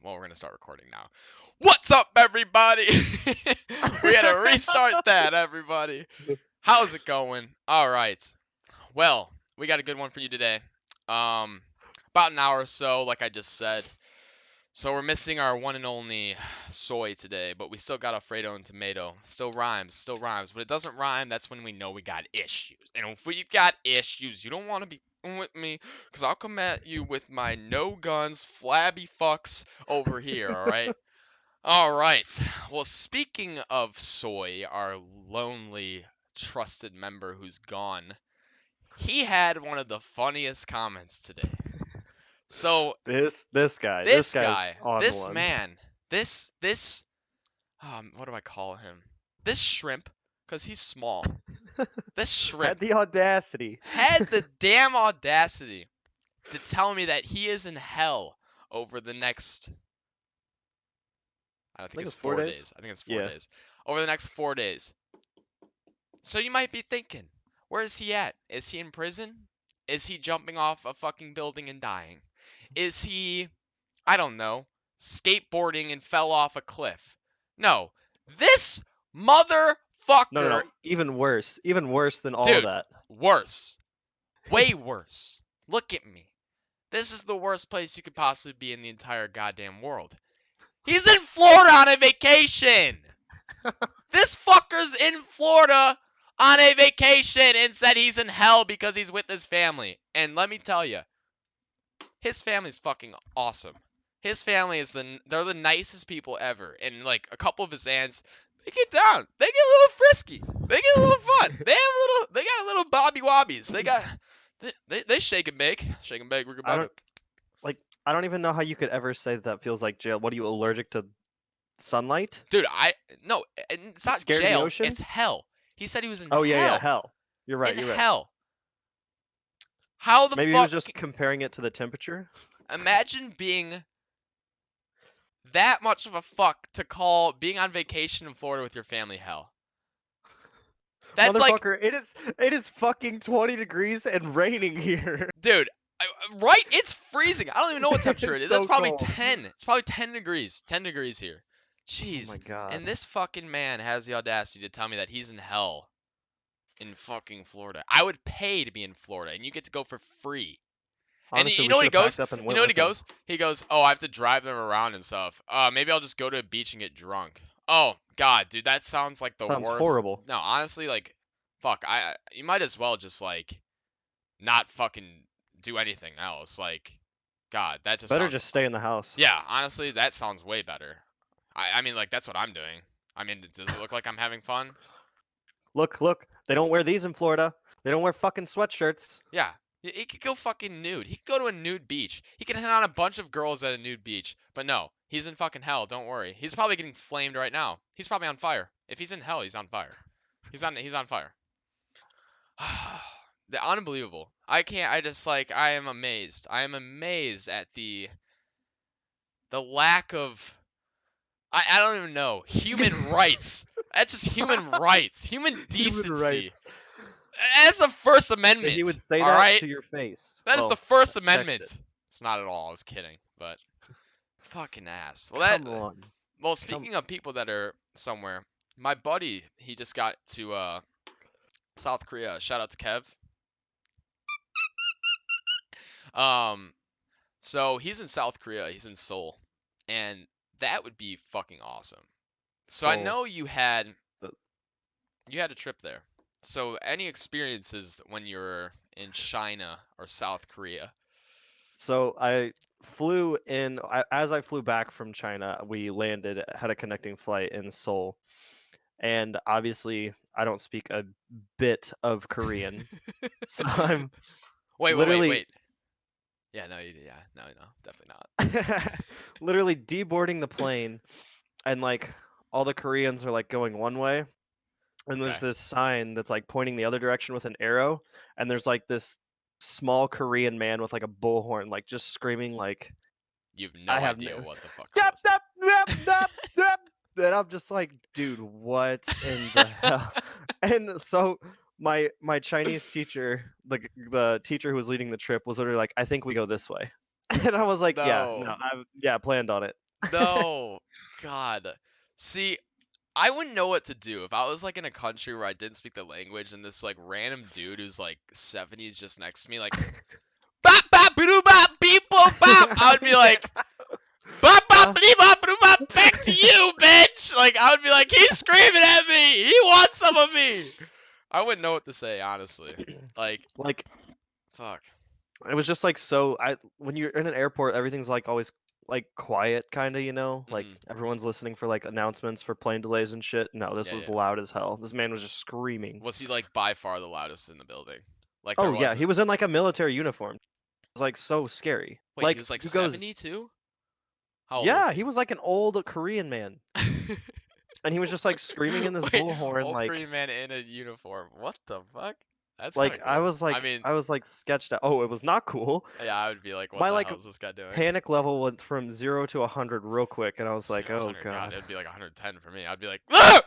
Well, we're gonna start recording now. What's up, everybody? We had to restart that, everybody. How's it going? All right. Well, we got a good one for you today. About an hour or so, like I just said. So we're missing our one and only soy today, but we still got Alfredo and Tomato. Still rhymes. When it doesn't rhyme, that's when we know we got issues. And if we got issues, you don't want to be with me, because I'll come at you with my no guns, flabby fucks over here, alright? Alright. Well, speaking of soy, our lonely, trusted member who's gone, he had one of the funniest comments today. So This guy, this man, what do I call him? This shrimp, because he's small. This shrimp had the audacity. had the damn audacity to tell me that he is in hell over the next. I think it's 4 days. I think it's 4 days. Over the next 4 days. So you might be thinking, where is he at? Is he in prison? Is he jumping off a fucking building and dying? Is he, I don't know, skateboarding and fell off a cliff? No. This motherfucker. No. Even worse than all Dude, that. Worse. Way worse. Look at me. This is the worst place you could possibly be in the entire goddamn world. He's in Florida on a vacation. This fucker's in Florida on a vacation and said he's in hell because he's with his family. And let me tell you, his family's fucking awesome. His family they're the nicest people ever. And like a couple of his aunts, they get down. They get a little frisky. They get a little fun. They got little bobby wobbies. They shake and bake. Shake and bake. We're good. I don't even know how you could ever say that feels like jail. What are you, allergic to sunlight? Dude, no, it's not jail. It's hell. He said he was in hell. Oh yeah, hell. You're right. In hell. How the Maybe fuck? He was just comparing it to the temperature. Imagine being that much of a fuck to call being on vacation in Florida with your family hell. That's like, it is fucking 20 degrees and raining here. Dude, right? It's freezing. I don't even know what temperature it is. So That's probably cold. 10. It's probably 10 degrees. 10 degrees here. Jeez. Oh my god. And this fucking man has the audacity to tell me that he's in hell in fucking Florida. I would pay to be in Florida, and you get to go for free. Honestly, and you know what he goes? You know what he goes? He goes, oh, I have to drive them around and stuff. Maybe I'll just go to a beach and get drunk. Oh, God, dude, that sounds like the worst. Horrible. No, honestly, like, fuck, you might as well just, like, not fucking do anything else. Like, God, that just better just stay in the house. Yeah, honestly, that sounds way better. I mean, like, that's what I'm doing. I mean, does it look like I'm having fun? Look, they don't wear these in Florida. They don't wear fucking sweatshirts. Yeah. He could go fucking nude. He could go to a nude beach. He could hit on a bunch of girls at a nude beach. But no, he's in fucking hell. Don't worry. He's probably getting flamed right now. He's probably on fire. If he's in hell, he's on fire. He's on fire. Unbelievable. I am amazed. I am amazed at the lack of, I don't even know, human rights. That's just human rights. Human decency. Human rights. That's the First Amendment. He would say that to your face. That is the First Amendment. It's not at all. I was kidding, but fucking ass. Well, speaking of people that are somewhere, my buddy, he just got to South Korea. Shout out to Kev. So he's in South Korea. He's in Seoul, and that would be fucking awesome. So I know you had a trip there. So any experiences when you're in China or South Korea? So I flew in, as I flew back from China, we had a connecting flight in Seoul. And obviously I don't speak a bit of Korean. So I'm Wait. Yeah, no, definitely not. Literally deboarding the plane, and like all the Koreans are like going one way. And there's this sign that's like pointing the other direction with an arrow, and there's like this small Korean man with like a bullhorn, like just screaming like, "You've no idea what the fuck." And I'm just like, dude, what in the hell? And so my Chinese teacher, the teacher who was leading the trip, was literally like, I think we go this way. And I was like, No. I planned on it. No. God. See, I wouldn't know what to do if I was like in a country where I didn't speak the language and this like random dude who's like 70s just next to me, like bop bop boo bop beep boop bop. I would be like bop bop beep bop boo bop. Back to you, bitch. Like I would be like, he's screaming at me. He wants some of me. I wouldn't know what to say, honestly. Like, Like fuck. it was just like so. When you're in an airport, everything's like always like quiet, kind of. Like Mhm. everyone's listening for like announcements for plane delays and shit. No, this Yeah, was yeah. loud as hell. This man was just screaming. Was he like by far the loudest in the building? Like there Oh yeah, wasn't. he was in like a military uniform. It was like so scary. Wait, he Like was like you goes, 72? How old was yeah, he? he was like an old Korean man, and he was just like screaming in this Wait, bullhorn, old Korean man in a uniform. What the fuck? That's kind of I cool. was I mean, like sketched out. Oh, it was not cool. yeah, I would be like, what My the like hell is this guy doing? panic level went from 0 to 100 real quick, and I was 0 like, to oh 100. God, god. it'd be like 110 for me. I'd be like, ah!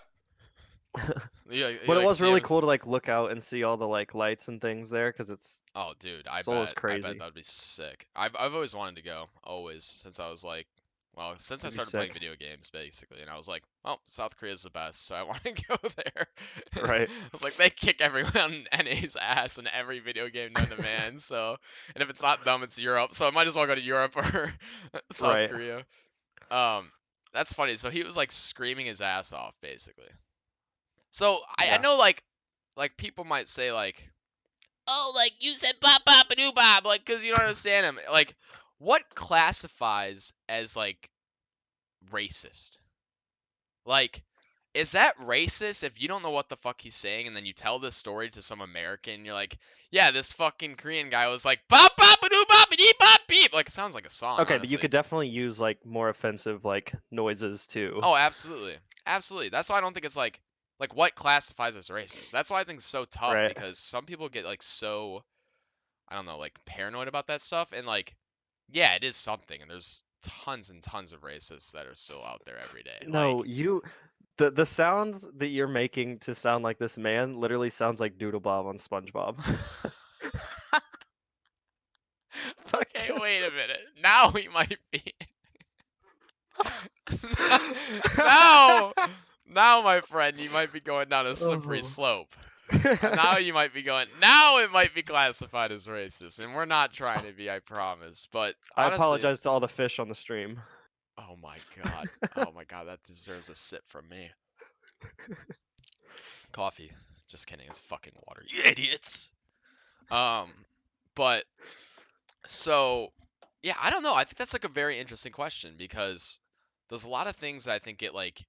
You But it like was see him. really cool to like look out and see all the like lights and things there because it's Oh, dude, Seoul is I bet crazy. that'd be sick. I've always wanted to go, always, since I was like, well, since I That'd be started playing sick, video games, basically, and I was like, well, South Korea's the best, so I want to go there. right? I was like, they kick everyone on NA's ass in every video game known to man, so, and if it's not them, it's Europe, so I might as well go to Europe or South Right. Korea. Um, that's funny. So he was like screaming his ass off, basically. So I Yeah. know like people might say like, oh, like you said bop bop a doo bop, like because you don't understand him. Like, what classifies as like racist? Like, is that racist if you don't know what the fuck he's saying and then you tell this story to some American? You're like, yeah, this fucking Korean guy was like bop bop a doo bop a dee bop beep. Like, it sounds like a song, Okay, but you honestly. could definitely use like more offensive like noises too. Oh, absolutely, absolutely. That's why I don't think it's like what classifies as racist. That's why I think it's so tough Right. because some people get like so I don't know, like paranoid about that stuff. And like, yeah, it is something. And there's tons and tons of racists that are still out there every day. No, Like, the sounds that you're making to sound like this man literally sounds like Doodle Bob on SpongeBob. okay, wait a minute. Now we might be. now, now, my friend, you might be going down a slippery Oh. slope. Now you might be going. Now it might be classified as racist, and we're not trying to be, I promise. But I honestly, apologize to all the fish on the stream. oh my god, oh my god, that deserves a sip from me. Coffee. Just kidding. It's fucking water. You idiots. But so yeah, I don't know. I think that's like a very interesting question because there's a lot of things that I think get like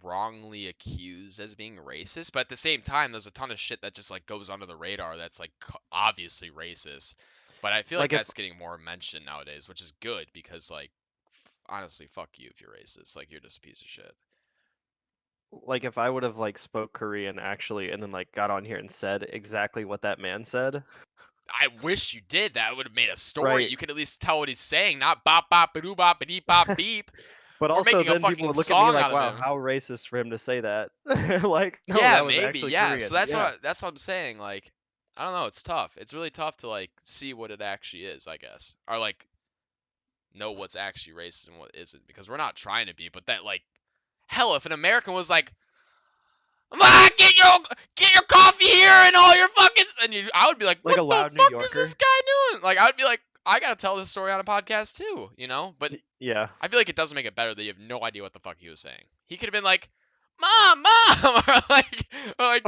wrongly accused as being racist, but at the same time, there's a ton of shit that just like goes under the radar that's like obviously racist. But I feel like Like if that's getting more mention nowadays, which is good because like honestly, fuck you if you're racist. Like you're just a piece of shit. if I would have like spoke Korean actually and then like got on here and said exactly what that man said. I wish you did. That would have made a story. Right. You could at least tell what he's saying, not bop bop ba doo bop ba dee bop beep. But We're also making a then people fucking would look at me song like, out of wow, him. how racist for him to say that. Like, no, Yeah, that was maybe. actually Yeah. So Korean. Yeah. that's what I'm saying. Like, I don't know. It's tough. It's really tough to like see what it actually is, I guess, or like know what's actually racist and what isn't, because we're not trying to be. But that like, hell, if an American was like, "Ah, get your coffee here and all your fucking," and I would be like, Like "What a the loud New fuck is this Yorker. guy doing?" Like, I would be like, "I gotta tell this story on a podcast too," you know? But Yeah. I feel like it doesn't make it better that you have no idea what the fuck he was saying. He could have been like, "Mom, mom," or like,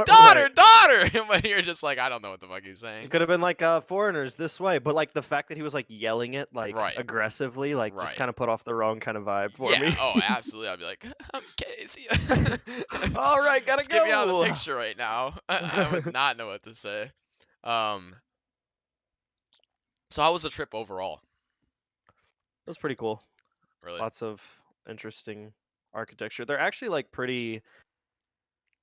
"Daughter, Right. daughter," but you're just like, I don't know what the fuck he's It saying. could have been like foreigners this way, but like the fact that he was like yelling it like Right, aggressively, like just right. kind of put off the wrong kind of vibe for Yeah. me. Oh, absolutely. I'd be like, okay, see, All right, gotta just get me out of the go. It picture right now. I would not know what to say. Um. So how was the trip overall? was pretty cool. Really? Lots of interesting architecture. They're actually like pretty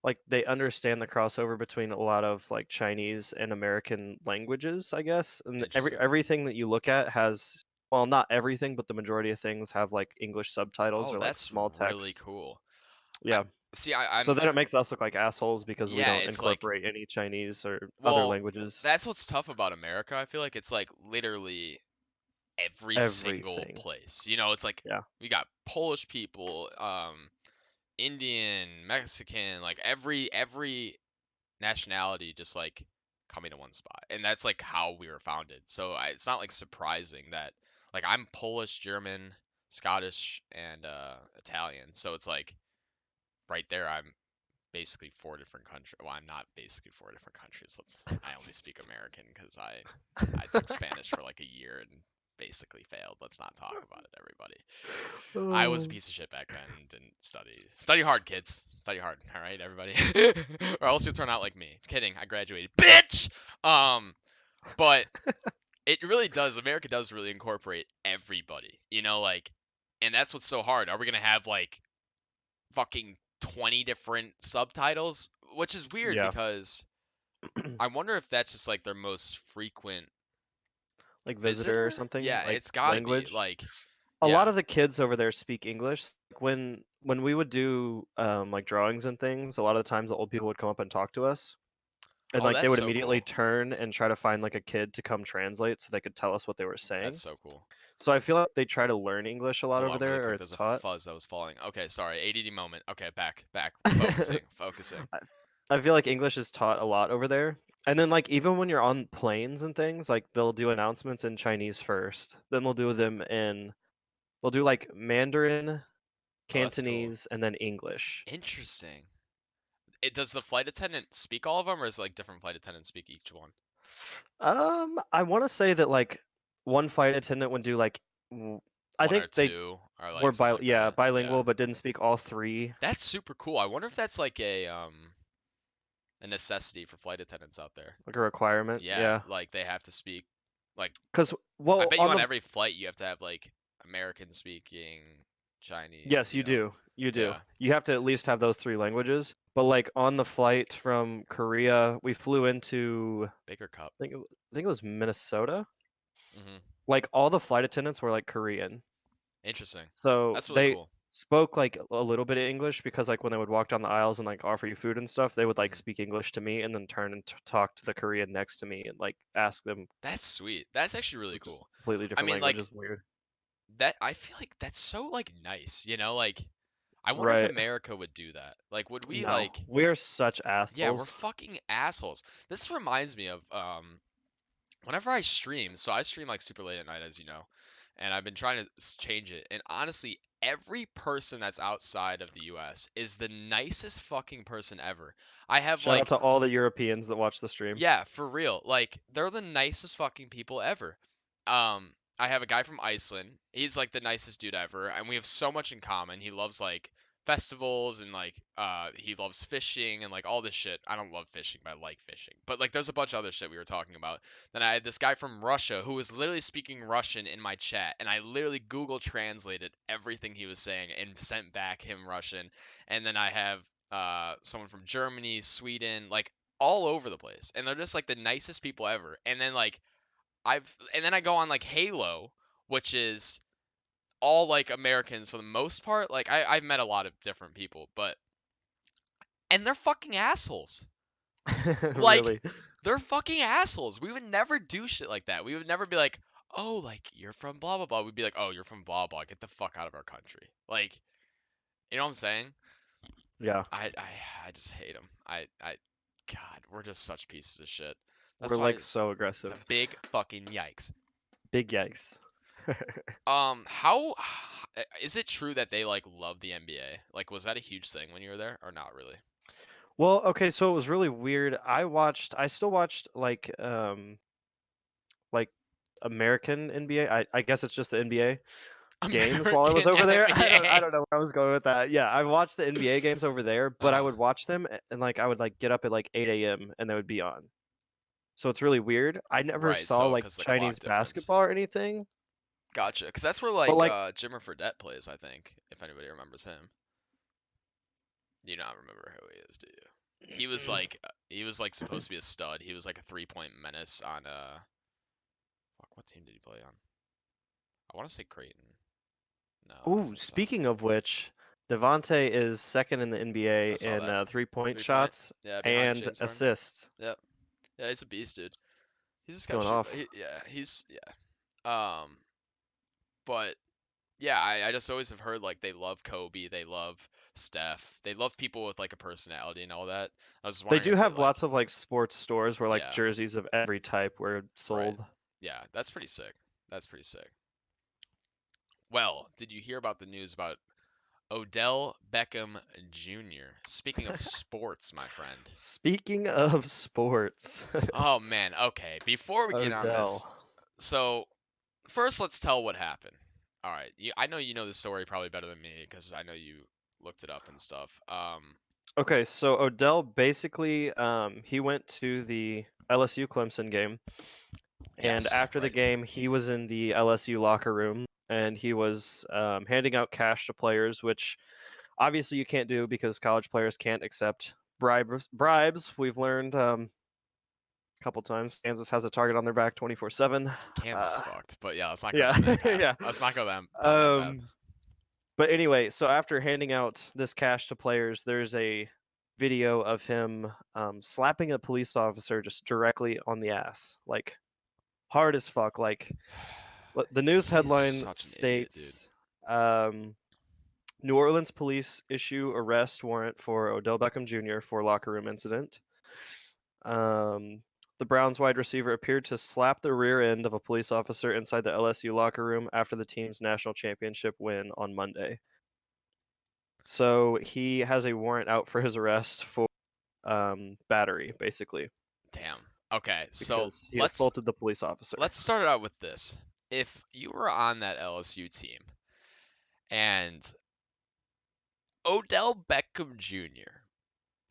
like they understand the crossover between a lot of like Chinese and American languages, I guess. And Interesting. everything that you look at has well, not everything, but the majority of things have like English subtitles Oh, or like that's small really text. cool. I Yeah. see. So I'm. then it makes us look like assholes because we Yeah. don't It's like, incorporate any Chinese or other well, languages. that's what's tough about America. I feel like it's like literally every single Everything. place. You know, it's like Yeah. we got Polish people, Indian, Mexican, like every nationality just like coming to one spot, and that's like how we were founded. So it's not like surprising that like I'm Polish, German, Scottish, and Italian. So it's like right there, I'm basically four different countries. Well, I'm not basically four different countries. I only speak American because I took Spanish for like a year and basically failed. Let's not talk about it, everybody. I was a Oh. piece of shit back then and didn't study. Study hard, kids. Study hard. All right, everybody. Or else you'll turn out like me. Kidding. I graduated. Bitch. But it really does. America does really incorporate everybody. You know, like, and that's what's so hard. Are we gonna have like fucking 20 different subtitles? Which is weird Yeah. because I wonder if that's just like their most frequent Like visitor or visitor. something, Yeah, like it's gotta be language. like, A lot yeah. of the kids over there speak English. When we would do like drawings and things, a lot of the times the old people would come up and talk to us. And Oh, like they that's would so immediately cool. turn and try to find like a kid to come translate so they could tell us what they were That's saying. so cool. So I feel like they try to learn English a lot Hold over on really there, or quick. it's There's a taught. fuzz that was falling. Okay, sorry. ADD moment. Okay, back. Focusing, focusing. I I feel like English is taught a lot over there. And then like even when you're on planes and things, like they'll do announcements in Chinese first. Then they'll do like Mandarin, Oh, that's cool. Cantonese, and then English. Interesting. Does the flight attendant speak all of them, or is it like different flight attendants speak each one? I want to say that like one flight attendant would do like I One or think they two, or were like something like that. Yeah. bilingual but didn't speak all three. That's super cool. I wonder if that's like a necessity for flight attendants out there. Like a requirement. Yeah, Yeah. like they have to speak like Cuz I well bet you on on the every flight you have to have like American speaking, Chinese, Yes, you you know. do. You do. Yeah. You have to at least have those three languages. But like on the flight from Korea, we flew into Baker Cup. I think it was Minnesota. Mhm. Like all the flight attendants were like Korean. Interesting. So That's really they cool. spoke like a little bit of English because like when they would walk down the aisles and like offer you food and stuff, they would like Mhm. speak English to me and then turn and talk to the Korean next to me and like ask them, That's sweet. That's actually really which is cool. completely I different mean, like languages. Weird. that. I feel like that's so like nice. You know, like I wonder if Right. America would do that. Like, would we No, like? we're such Yeah, we're assholes. fucking assholes. This reminds me of whenever I stream. So I stream like super late at night, as you know, and I've been trying to change it. And honestly, every person that's outside of the U.S. is the nicest fucking person ever. I have Shout out like to all the Europeans that watch the stream. Yeah, for real. Like they're the nicest fucking people ever. I have a guy from Iceland. He's like the nicest dude ever, and we have so much in common. He loves like festivals and like he loves fishing and like all this shit. I don't love fishing, but I like fishing. But like there's a bunch of other shit we were talking about. Then I had this guy from Russia who was literally speaking Russian in my chat, and I literally Google translated everything he was saying and sent back him Russian. And then I have someone from Germany, Sweden, like all over the place, and they're just like the nicest people ever. And then like and then I go on like Halo, which is all like Americans for the most part. Like I've met a lot of different people, but and they're fucking assholes. Like Really. they're fucking assholes. We would never do shit like that. We would never be like, oh, like you're from blah blah blah. We'd be like, oh, you're from blah blah. Get the fuck out of our country. Like, you know what I'm saying? Yeah, I just hate them. God, we're just such pieces of shit. we're That's like why so it's a aggressive. big fucking yikes. Big yikes. How is it true that they like love the NBA? Like, was that a huge thing when you were there, or not really? Well, okay, so it was really weird. I still watched like American NBA. I guess it's just the NBA games while I was American over there. I NBA. don't know where I was going with that. Yeah, I watched the NBA games over there, but I Uh, would watch them and like I would like get up at like 8 a.m. and they would be on. So it's really weird. I never right. saw So, like because the Chinese clock difference. basketball or anything, Gotcha. Because that's where but like like Jimmer Fredette plays, I think. If anybody remembers him, you not remember who he is, do you? He was like supposed to be a stud. He was like a 3-point menace on fuck, what team did he play on? I want to say Creighton. No, it ooh, doesn't sound. speaking of which, Devonte is second in the I NBA saw in that. 3-point 3-point. shots Yeah, behind and James Harden. assists. Yep. Yeah, he's a beast, dude. He's just It's got to going shoot. off. Yeah, he's yeah. But yeah, I just always have heard like they love Kobe, they love Steph, they love people with like a personality and all that. I was just They wondering do if it have like, lots of like sports stores where like yeah, jerseys of every type were right, sold. yeah, that's pretty sick. That's pretty sick. Well, did you hear about the news about Odell Beckham Jr.? Speaking of sports, my friend. Speaking of sports, Oh man, okay. Before we get on Odell. this, so first let's tell what happened. All right, I know you know the story probably better than me because I know you looked it up and stuff. Okay, so Odell basically he went to the LSU Clemson game, and Yes, after the right. game he was in the LSU locker room and he was handing out cash to players, which obviously you can't do because college players can't accept bribes. We've learned a couple times. Kansas has a target on their back 24/7. Kansas is fucked, but yeah, let's not go Yeah, down that path. yeah. Let's not go down that path. Um, but anyway, so after handing out this cash to players, there's a video of him slapping a police officer just directly on the ass, like hard as fuck. Like the news He's headline such an idiot, dude. states, um, New Orleans police issue arrest warrant for Odell Beckham Jr. for locker room incident. The Browns wide receiver appeared to slap the rear end of a police officer inside the LSU locker room after the team's national championship win on Monday. So he has a warrant out for his arrest for battery, basically, Damn. Okay, so because he assaulted the police officer. let's start it out with this. If you were on that LSU team and Odell Beckham Jr.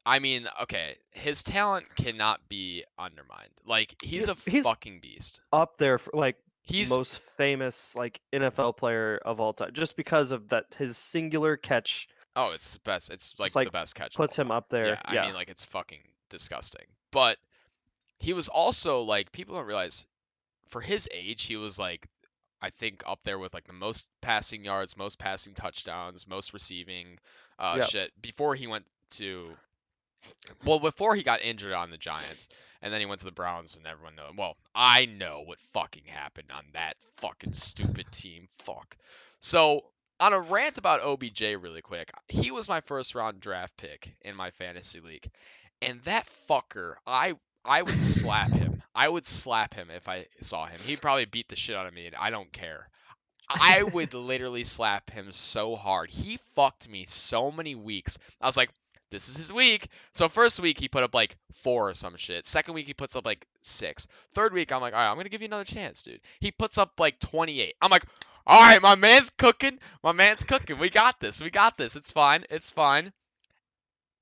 I mean, okay, his talent cannot be undermined. Like he's a He's fucking beast. up there for like He's most famous like NFL player of all time, just because of that his singular catch. oh, it's the best. It's like Just the like best catch of all puts him time. up there. Yeah, I Yeah, mean like it's fucking disgusting. But he was also like people don't realize for his age, he was like I think up there with like the most passing yards, most passing touchdowns, most receiving yeah. shit before he went to well, before he got injured on the Giants, and then he went to the Browns, and everyone knows. Well, I know what fucking happened on that fucking stupid team. Fuck. So, on a rant about OBJ, really quick, he was my first round draft pick in my fantasy league, and that fucker, I would slap him. I would slap him if I saw him. He'd probably beat the shit out of me, and I don't care. I would literally slap him so hard. He fucked me so many weeks. I was like, this is his week. So first week he put up like 4 or some shit. Second week he puts up like 6. Third week I'm like, all right, I'm gonna give you another chance, dude. He puts up like 28. I'm like, all right, my man's cooking. My man's cooking. We got this. We got this. It's fine. It's fine.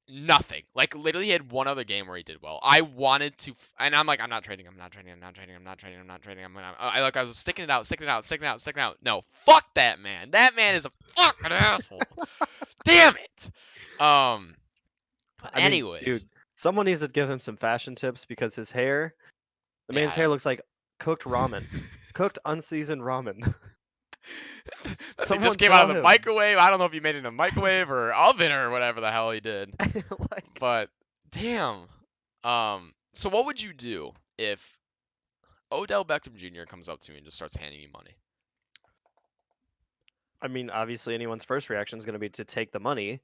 Nothing. Like literally, he had one other game where he did well. I wanted to, and I'm like, I'm not trading. I'm not trading. I'm not trading. I'm not trading. I'm not trading. I was sticking it out, sticking it out, sticking it out, sticking it out. No, fuck that man. That man is a fucking asshole. Damn it. But I mean, anyways, dude, someone needs to give him some fashion tips because his hair, the man's yeah. hair looks like cooked ramen, cooked unseasoned ramen. That thing Someone just came out tell of the him. microwave. I don't know if he made it in a microwave or oven or whatever the hell he did. Like, But damn. So what would you do if Odell Beckham Jr. comes up to me and just starts handing me money? I mean, obviously, anyone's first reaction is going to be to take the money.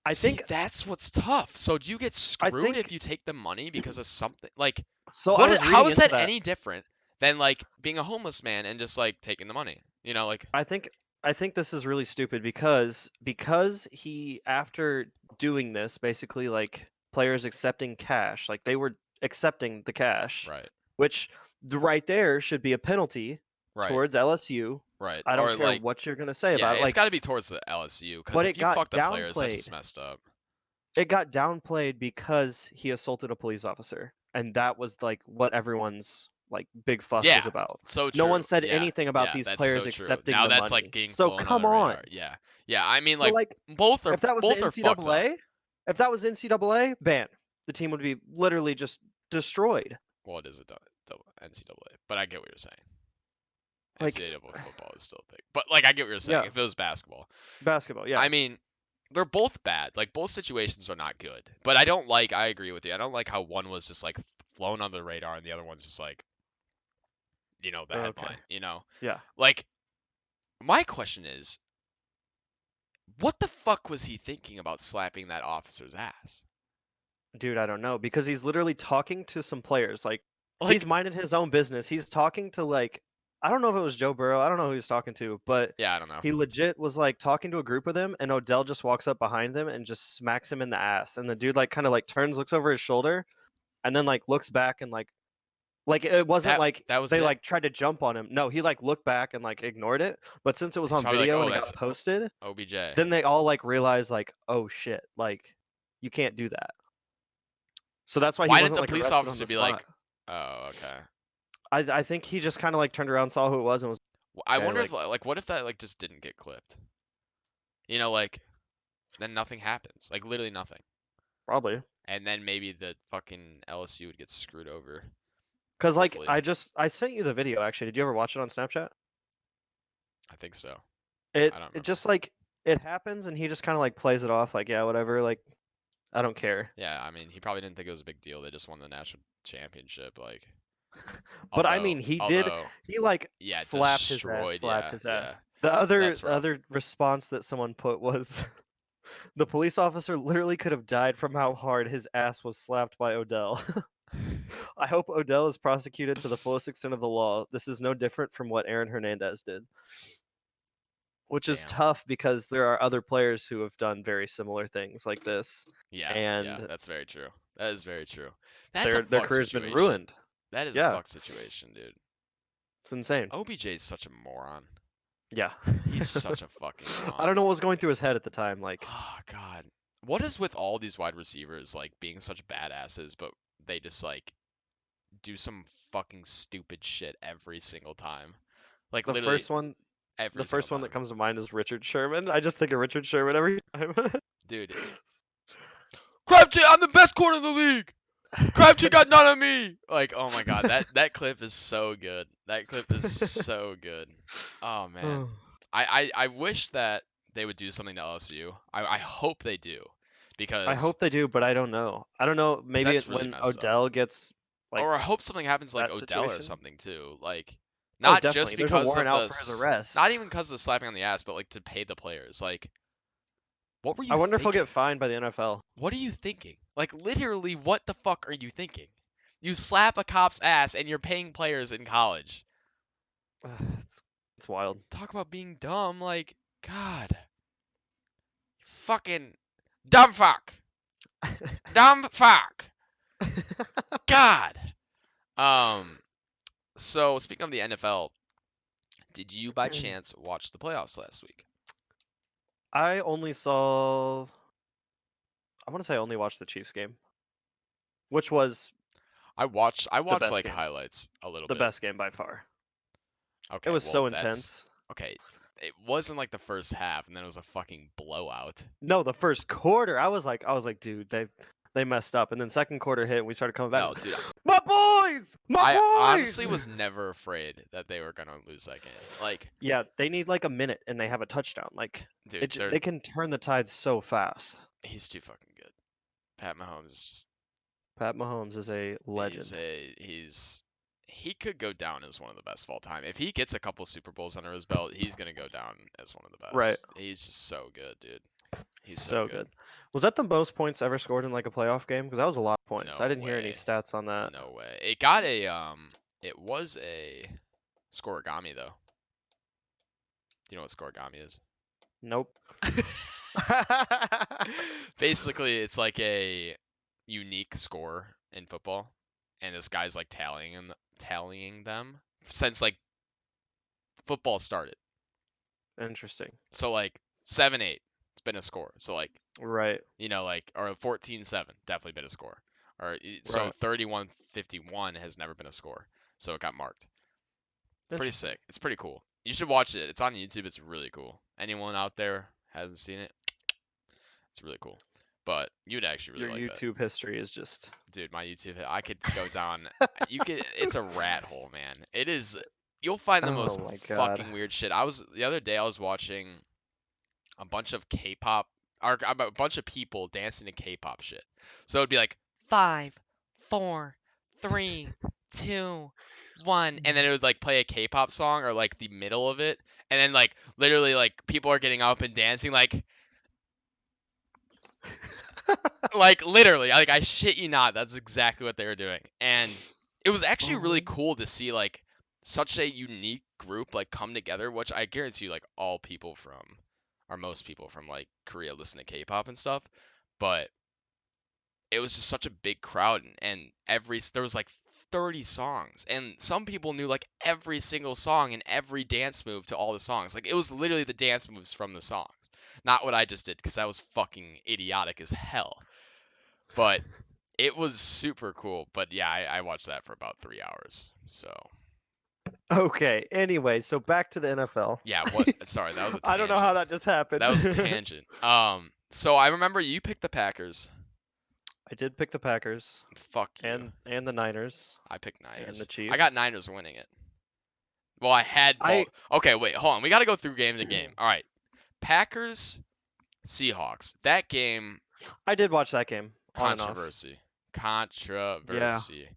I See, think. that's what's tough. So do you get I screwed if think. you take the money because of something? Like, So I was how reading is into that that. any different than like being a homeless man and just like taking the money? You know, like I think. I think this is really stupid because he after doing this basically like players accepting cash like they were accepting the cash, right, which right there should be a penalty right, towards LSU. right, I don't or care like what you're gonna say yeah, about it. it's Like, got to be towards the LSU because but if it you got fucked up players, that's downplayed. just messed up. It got downplayed because he assaulted a police officer, and that was like what everyone's like big fuss was Yeah, about. so No one true. said Yeah, anything about yeah, these that's players so true. accepting Now the that's like money. getting So flown under come the on. radar. Yeah, yeah. I mean, So like like if that was the both are fucked up. NCAA, if that was NCAA, ban. The team would be literally just destroyed. Well, it is a NCAA, but I get what you're saying. Like, NCAA football is still a thing, but like I get what you're saying. yeah, If it was basketball, basketball, yeah. I mean, they're both bad. Like both situations are not good. But I don't like. I agree with you. I don't like how one was just like flown under the radar and the other one's just like, the Okay. headline. Yeah. Like My question is, what the fuck was he thinking about slapping that officer's ass? Dude, I don't know because he's literally talking to some players. Like he's Like, minding his own business. He's talking to like I don't know if it was Joe Burrow. I don't know who he was talking to, but yeah, I don't know. he legit was like talking to a group of them, and Odell just walks up behind him and just smacks him in the ass. And the dude like kind of like turns, looks over his shoulder, and then like looks back and like it wasn't That like that was they it. like tried to jump on him. No, he like looked back and like ignored it. But since it was He's on probably like, video oh, and it that's got posted, OBJ. then they all like realized like, oh shit, like you can't do that. So that's why he Why didn't wasn't the like police arrested on officer the be spot. like, oh, okay. I think he just kind of like turned around, saw who it was, and was I okay. wonder if Like like what if that like just didn't get clipped? You know, like then nothing happens. Like literally nothing. probably And then maybe the fucking LSU would get screwed over. because like Hopefully. I sent you the video actually. Did you ever watch it on Snapchat? I think so. It I don't it remember. just like it happens, and he just kind of like plays it off like yeah whatever. Like I don't care. Yeah, I mean, he probably didn't think it was a big deal. They just won the national championship. Like, But I mean, although, he like yeah, slapped destroyed. Yeah, his yeah, ass. The other that's the rough. other response that someone put was the police officer literally could have died from how hard his ass was slapped by Odell. I hope Odell is prosecuted to the fullest extent of the law. This is no different from what Aaron Hernandez did. Which is Damn. tough because there are other players who have done very similar things like this, Yeah, yeah, and that's very true. That is very true. That's a their fucked career's been situation. ruined. That is a Yeah, fucked situation, dude. it's insane. OBJ is such a moron. Yeah. He's such a fucking I moron. don't know what was going through his head at the time. Like, Oh God. What is with all these wide receivers like being such badasses, but they just like do some fucking stupid shit every single time? Like the literally first one, every the single first one that time. comes to mind is Richard Sherman. I just think of Richard Sherman every time. Dude, Crabtree, I'm the best corner in the league. Crabtree got none of me. Like, oh my God, that clip is so good. That clip is so good. Oh man, I wish that they would do something to LSU. I hope they do, I because hope they do, but I don't know. I don't know. Maybe that's really when messed up. Odell gets like Or I hope something happens like that Odell or situation. something too. Like, Oh, not definitely. just There's a because warrant of out for his not arrest. even because of the slapping on the ass, but like to pay the players. Like, what were I you wonder if he'll thinking? get fined by the NFL. What are you thinking? Like, literally, what the fuck are you thinking? You slap a cop's ass and you're paying players in college. It's it's wild. Talk about being dumb. Like, God. Fucking dumb fuck. Dumb fuck. God. Um, so speaking of the NFL, did you by chance watch the playoffs last week? I only saw. I want to say I only watched the Chiefs game, which was I watched the best like game. highlights a little The bit. best game by far. It Okay, was well so that's intense. okay. It wasn't like the first half and then it was a fucking blowout. No, the first quarter, I was like, dude, they messed up. And then second quarter hit, and we started coming back. No, dude, My boys, my I boys. honestly was never afraid that they were gonna lose that game. Like, Yeah, they need like a minute, and they have a touchdown. Like, dude, they can turn the tide so fast. he's too fucking good. Pat Mahomes is just Pat Mahomes is a legend. he could go down as one of the best of all time. If he gets a couple Super Bowls under his belt, he's gonna go down as one of the Right. best. He's just so good, dude. He's So so good. good. Was that the most points ever scored in like a playoff game? Because that was a lot of points. I No didn't hear any way. stats on that. No way. It got a it was a scoregami though. Do you know what scoregami is? Nope. Basically, it's like a unique score in football, and this guy's like tallying them since like football started. Interesting. So like 7-8, it's been a score. So like Right. like or 14-7, definitely been a score. Or so Right. 31-51 has never been a score. So it got marked. Pretty Interesting. sick. It's pretty cool. You should watch it. It's on YouTube. It's really cool. Anyone out there hasn't seen it? It's really cool. But you'd actually Your really like that. YouTube history is just. Dude, my YouTube, I could go down. It's a rat hole, man. It is. You'll find the most Oh my god. fucking weird shit. The other day I was watching a bunch of K-pop, or a bunch of people dancing to K-pop shit. So it'd be like 5, 4, 3, 2, 1, and then it would like play a K-pop song or like the middle of it, and then like literally like people are getting up and dancing like literally, like I shit you not, that's exactly what they were doing. And it was actually really cool to see like such a unique group like come together, which I guarantee you like all people from or most people from like Korea listen to K-pop and stuff, but it was just such a big crowd and there was like 30 songs and some people knew like every single song and every dance move to all the songs. Like it was literally the dance moves from the songs. Not what I just did because that was fucking idiotic as hell. But it was super cool. But yeah, I watched that for about 3 hours. So Okay. Anyway, so back to the NFL. yeah, what? Sorry, that was a tangent. I don't know how that just happened. That was a tangent. So I remember you picked the Packers. I did pick the Packers. Fuck you. And the Niners. I picked Niners. And the Chiefs. I got Niners winning it. Well, I had both. Okay, wait, hold on. We got to go through game to game. All right. Packers, Seahawks. That game. I did watch that game. Controversy. Controversy. Yeah.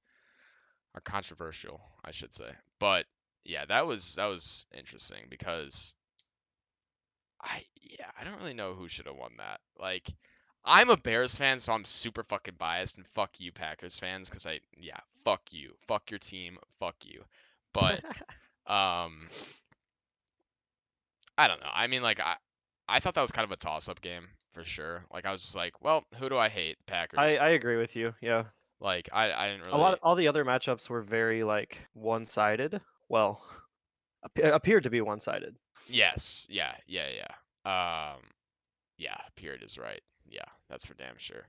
Or controversial, I should say. But yeah, that was interesting because I don't really know who should have won that. Like, I'm a Bears fan, so I'm super fucking biased, and fuck you, Packers fans, because fuck you, fuck your team, fuck you. But I don't know. I mean, like, I thought that was kind of a toss-up game for sure. Like, I was just like, well, who do I hate? Packers. I agree with you. Yeah. Like, I didn't really. All the other matchups were very like one-sided. Well, appeared to be one-sided. Yes. Yeah. Period is right. Yeah, that's for damn sure.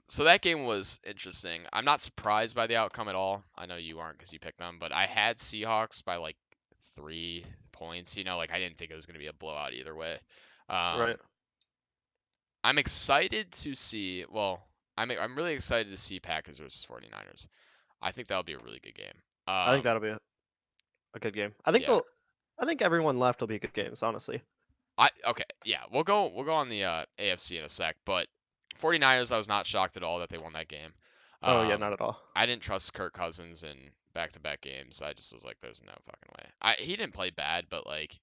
So that game was interesting. I'm not surprised by the outcome at all. I know you aren't because you picked them, but I had Seahawks by like 3 points. You know, like I didn't think it was going to be a blowout either way. Right. I'm excited to see. Well, I'm really excited to see Packers versus 49ers. I think that'll be a really good game. I think that'll be a good game. I think everyone left will be good games, honestly. We'll go on the AFC in a sec, but 49ers, I was not shocked at all that they won that game. Oh yeah, not at all. I didn't trust Kirk Cousins in back-to-back games. I just was like, there's no fucking way. He didn't play bad, but like,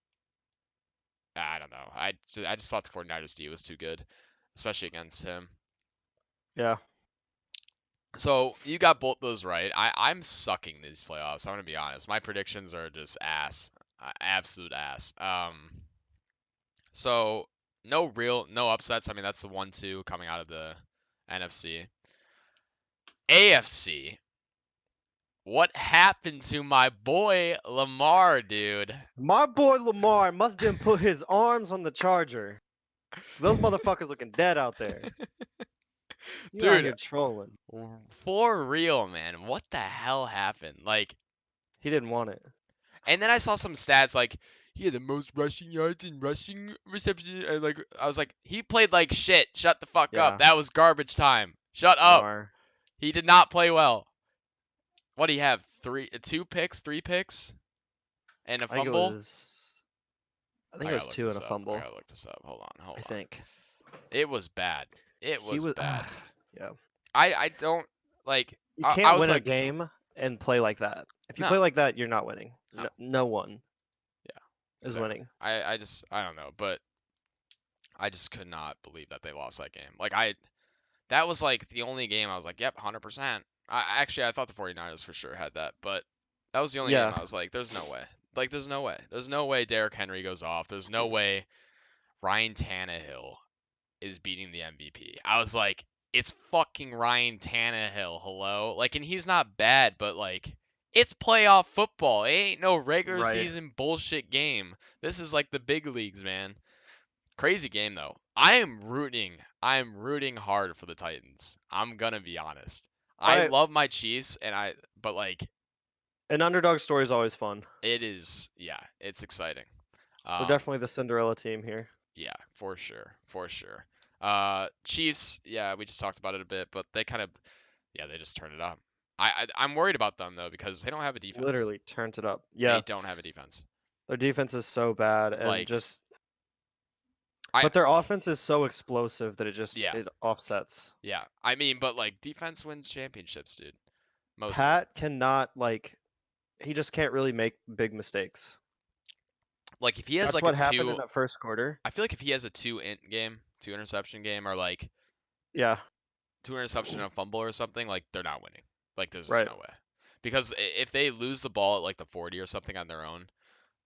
I don't know. I just thought the 49ers D was too good, especially against him. Yeah. So you got both those right. I'm sucking these playoffs. I'm gonna be honest. My predictions are just ass, absolute ass. So no upsets. I mean, that's the 1-2 coming out of the NFC. AFC. What happened to my boy Lamar, dude? My boy Lamar must have put his arms on the charger. Those motherfuckers looking dead out there. Dude, you're trolling. For real, man. What the hell happened? Like, he didn't want it. And then I saw some stats like he had the most rushing yards and rushing reception. And like I was like, he played like shit. Shut the fuck up. That was garbage time. Shut up. He did not play well. What do you have? 3 picks, and a fumble. I think it was 2 and a fumble. I gotta look this up. Hold on. I think it was bad. It was bad. Yeah. I don't like. You can't win a game and play like that. If you play like that, you're not winning. No one. Is winning. I don't know, but I just could not believe that they lost that game. Like that was like the only game I was like, yep, 100%. I thought the 49ers for sure had that, but that was the only game I was like, there's no way. Like there's no way. There's no way Derrick Henry goes off. There's no way Ryan Tannehill is beating the MVP. I was like, it's fucking Ryan Tannehill, hello? Like, and he's not bad, but like it's playoff football. It ain't no regular season bullshit game. This is like the big leagues, man. Crazy game though. I am rooting hard for the Titans. I'm gonna be honest. I love my Chiefs, but like an underdog story is always fun. It is, yeah. It's exciting. We're definitely the Cinderella team here. Yeah, for sure. Chiefs, yeah, we just talked about it a bit, but they kind of, they just turned it up. I'm worried about them though because they don't have a defense. Literally turned it up. Yeah. They don't have a defense. Their defense is so bad and but their offense is so explosive that it offsets. Yeah. I mean, but like defense wins championships, dude. Mostly. Pat cannot he just can't really make big mistakes. Like if he has That's like what a happened 2, in that first quarter. I feel like if he has a 2 interception game, or like Yeah, 2 interception and a fumble or something, like they're not winning. Like there's just right. no way. Because if they lose the ball at like the 40 or something on their own,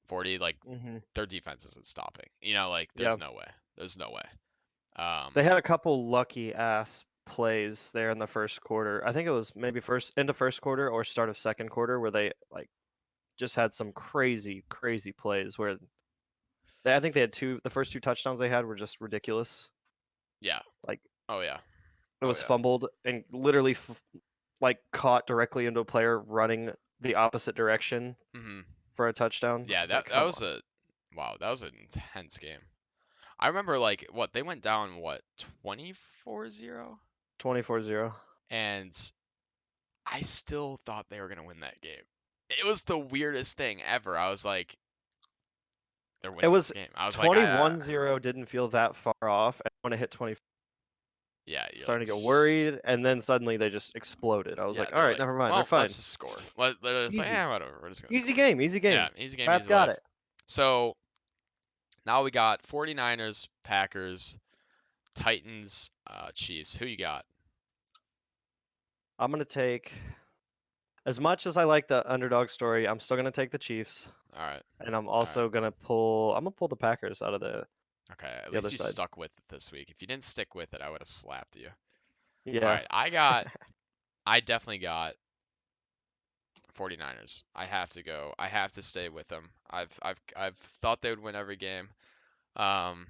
40, like Hmm. their defense isn't stopping. You know, like Yeah, there's no way. There's no way. they had a couple lucky ass plays there in the first quarter. I think it was maybe into first quarter or start of second quarter where they just had some crazy plays where I think they had the first two touchdowns they had were just ridiculous. Yeah. Like Oh yeah. it Oh was yeah. fumbled and literally caught directly into a player running the opposite direction Hmm. for a touchdown. Yeah, It's like, that come was on. that was an intense game. I remember like what they went down 24-0, 24-0. and I still thought they were gonna win that game. It was the weirdest thing ever. I was like, they're It winning this was game. I was like, 21-0 didn't feel that far off. And when it hit 20, yeah, you're like, starting to get worried, and then suddenly they just exploded. I was yeah, like, all they're right, like, never mind, they're well, fine. let's just score. They're just like, Easy. whatever, we're just gonna Easy score. game, easy game. Yeah, easy game, Pat's easy got life. it. So now we got 49ers, Packers, Titans, Chiefs. Who you got? I'm going to take, as much as I like the underdog story, I'm still going to take the Chiefs. All right. And I'm also going to pull the Packers out of the Okay, at the least other you side. stuck with it this week. If you didn't stick with it, I would have slapped you. Yeah. All right, I definitely got 49ers. I have to go. I have to stay with them. I've thought they would win every game. Um,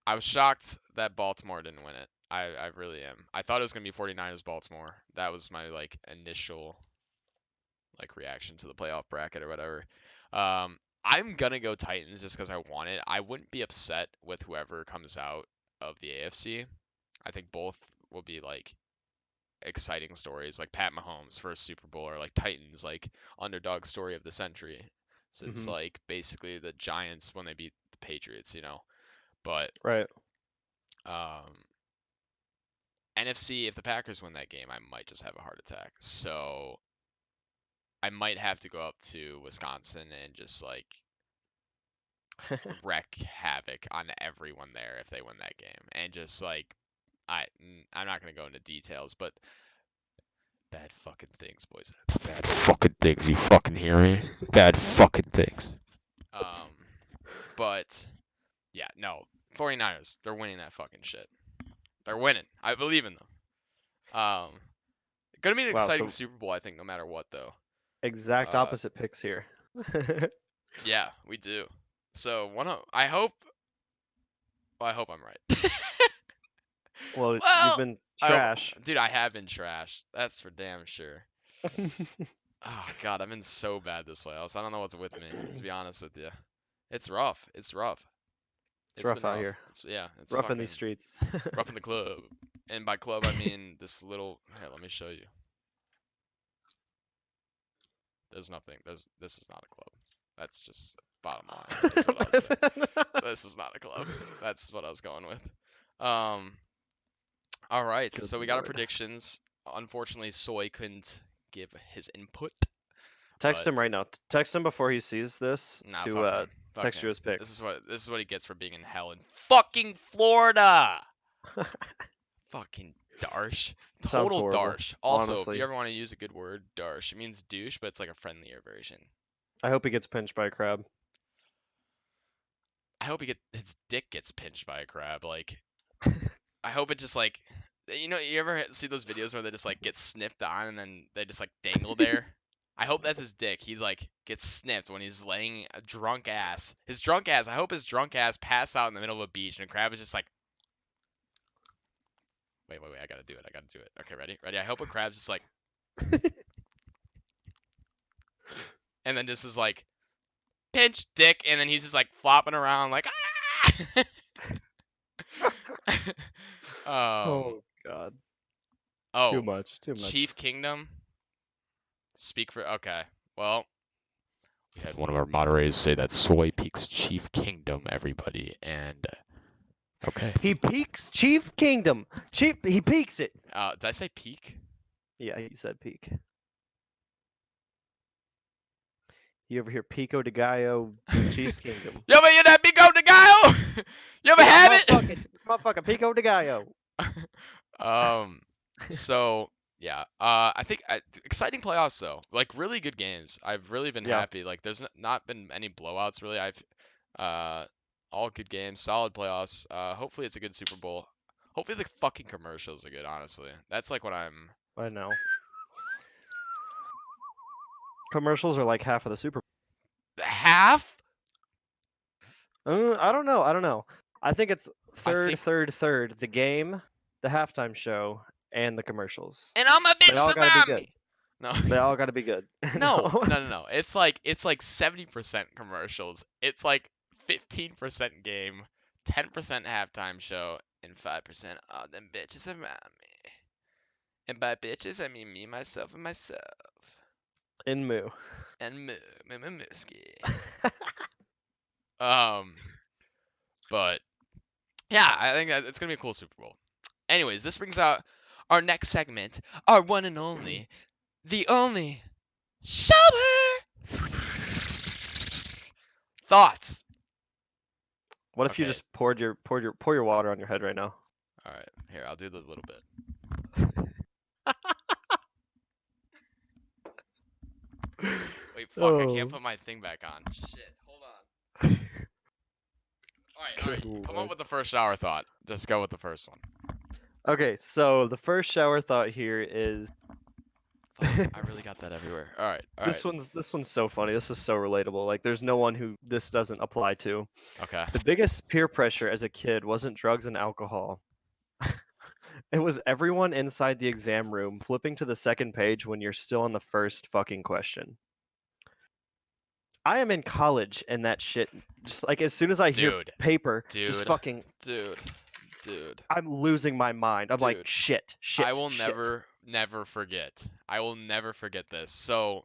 I was shocked that Baltimore didn't win it. I really am. I thought it was gonna be 49ers Baltimore. That was my like initial like reaction to the playoff bracket or whatever. I'm gonna go Titans just because I want it. I wouldn't be upset with whoever comes out of the AFC. I think both will be like exciting stories, like Pat Mahomes first Super Bowl, or like Titans like underdog story of the century, since Mhm. like basically the Giants when they beat the Patriots, you know. But Right. um, NFC, if the Packers win that game, I might just have a heart attack. So I might have to go up to Wisconsin and just like wreak havoc on everyone there if they win that game, and just like I'm not gonna go into details, but bad fucking things, boys. Bad fucking things. You fucking hear me? Bad fucking things. But yeah, no. 49ers, they're winning that fucking shit. They're winning. I believe in them. Gonna be an Wow, exciting so Super Bowl, I think, no matter what, though. exact opposite picks here. Yeah, we do. So I hope. Well, I hope I'm right. Well, you've Well, been I hope, trash. dude, I have been trash. That's for damn sure. Oh God, I've been so bad this playoffs. I don't know what's with me, to be honest with you. It's rough. It's rough. It's It's rough been out rough. here. It's Rough in fucking these streets. rough in the club. And by club, I mean this little. Here, let me show you. There's nothing. This is not a club. That's just bottom line. Is what I'll say. This is not a club. That's what I was going with. All right. Good So we got our lord. predictions. Unfortunately, Soy couldn't give his input. Text him But right now. Text him before he sees this nah, to fuck him. Fuck text him. you his picks. This is what he gets for being in hell in fucking Florida. Fucking Darsh. Sounds Total horrible. Darsh. Also, if Honestly, you ever want to use a good word, Darsh. It means douche, but it's like a friendlier version. I hope he gets pinched by a crab. I hope his dick gets pinched by a crab. Like, I hope it just like, you ever see those videos where they just like get snipped on and then they just like dangle there? I hope that's his dick. He like gets snipped when he's laying a drunk ass. His drunk ass. I hope his drunk ass pass out in the middle of a beach and a crab is just like, wait. I gotta do it. Okay, ready? I hope a crab's just like, and then just is like, pinch dick, and then he's just like flopping around like, Oh God. oh, Too much. Chief Kingdom. Speak for. Okay. Well, we had one of our moderators say that Soy peaks Chief Kingdom, everybody, and okay. He peaks Chief Kingdom. He peaks it. Did I say peak? Yeah, he said peak. You ever hear Pico de Gallo, Cheese Kingdom? You ever hear that Pico de Gallo? You ever have it? Motherfucking Pico de Gallo. So yeah, I think exciting playoffs though, like really good games. I've really been Yeah. happy. Like there's not been any blowouts really. Uh, all good games, solid playoffs. Hopefully it's a good Super Bowl. Hopefully the fucking commercials are good. Honestly, that's like what I'm. I know. Commercials are like half of the Super Half? Bowl. I don't know. I think it's think- third. The game, the halftime show, and the commercials. And I'm a They bitch all gotta be tsunami. good. No. They all gotta be good. No. It's like 70% commercials. It's like 15% game, 10% halftime show, and 5% all them bitches around me. And by bitches, I mean me, myself, and myself. In Moo. And Mooski. But yeah, I think that it's gonna be a cool Super Bowl. Anyways, this brings out our next segment, our one and only, the only shower. Thoughts. What if you Okay. just pour your water on your head right now? All right, here I'll do this a little bit. Wait, fuck! I can't put my thing back on. Shit, hold on. All right. Come up with the first shower thought. Just go with the first one. Okay, so the first shower thought here is Fuck, I really got that everywhere. All right. this one's so funny. This is so relatable. Like there's no one who this doesn't apply to. Okay. The biggest peer pressure as a kid wasn't drugs and alcohol. It was everyone inside the exam room flipping to the second page when you're still on the first fucking question. I am in college and that shit, just like as soon as I hear paper, just fucking, dude, I'm losing my mind. I'm like, Dude, shit. I will never forget. I will never forget this. So,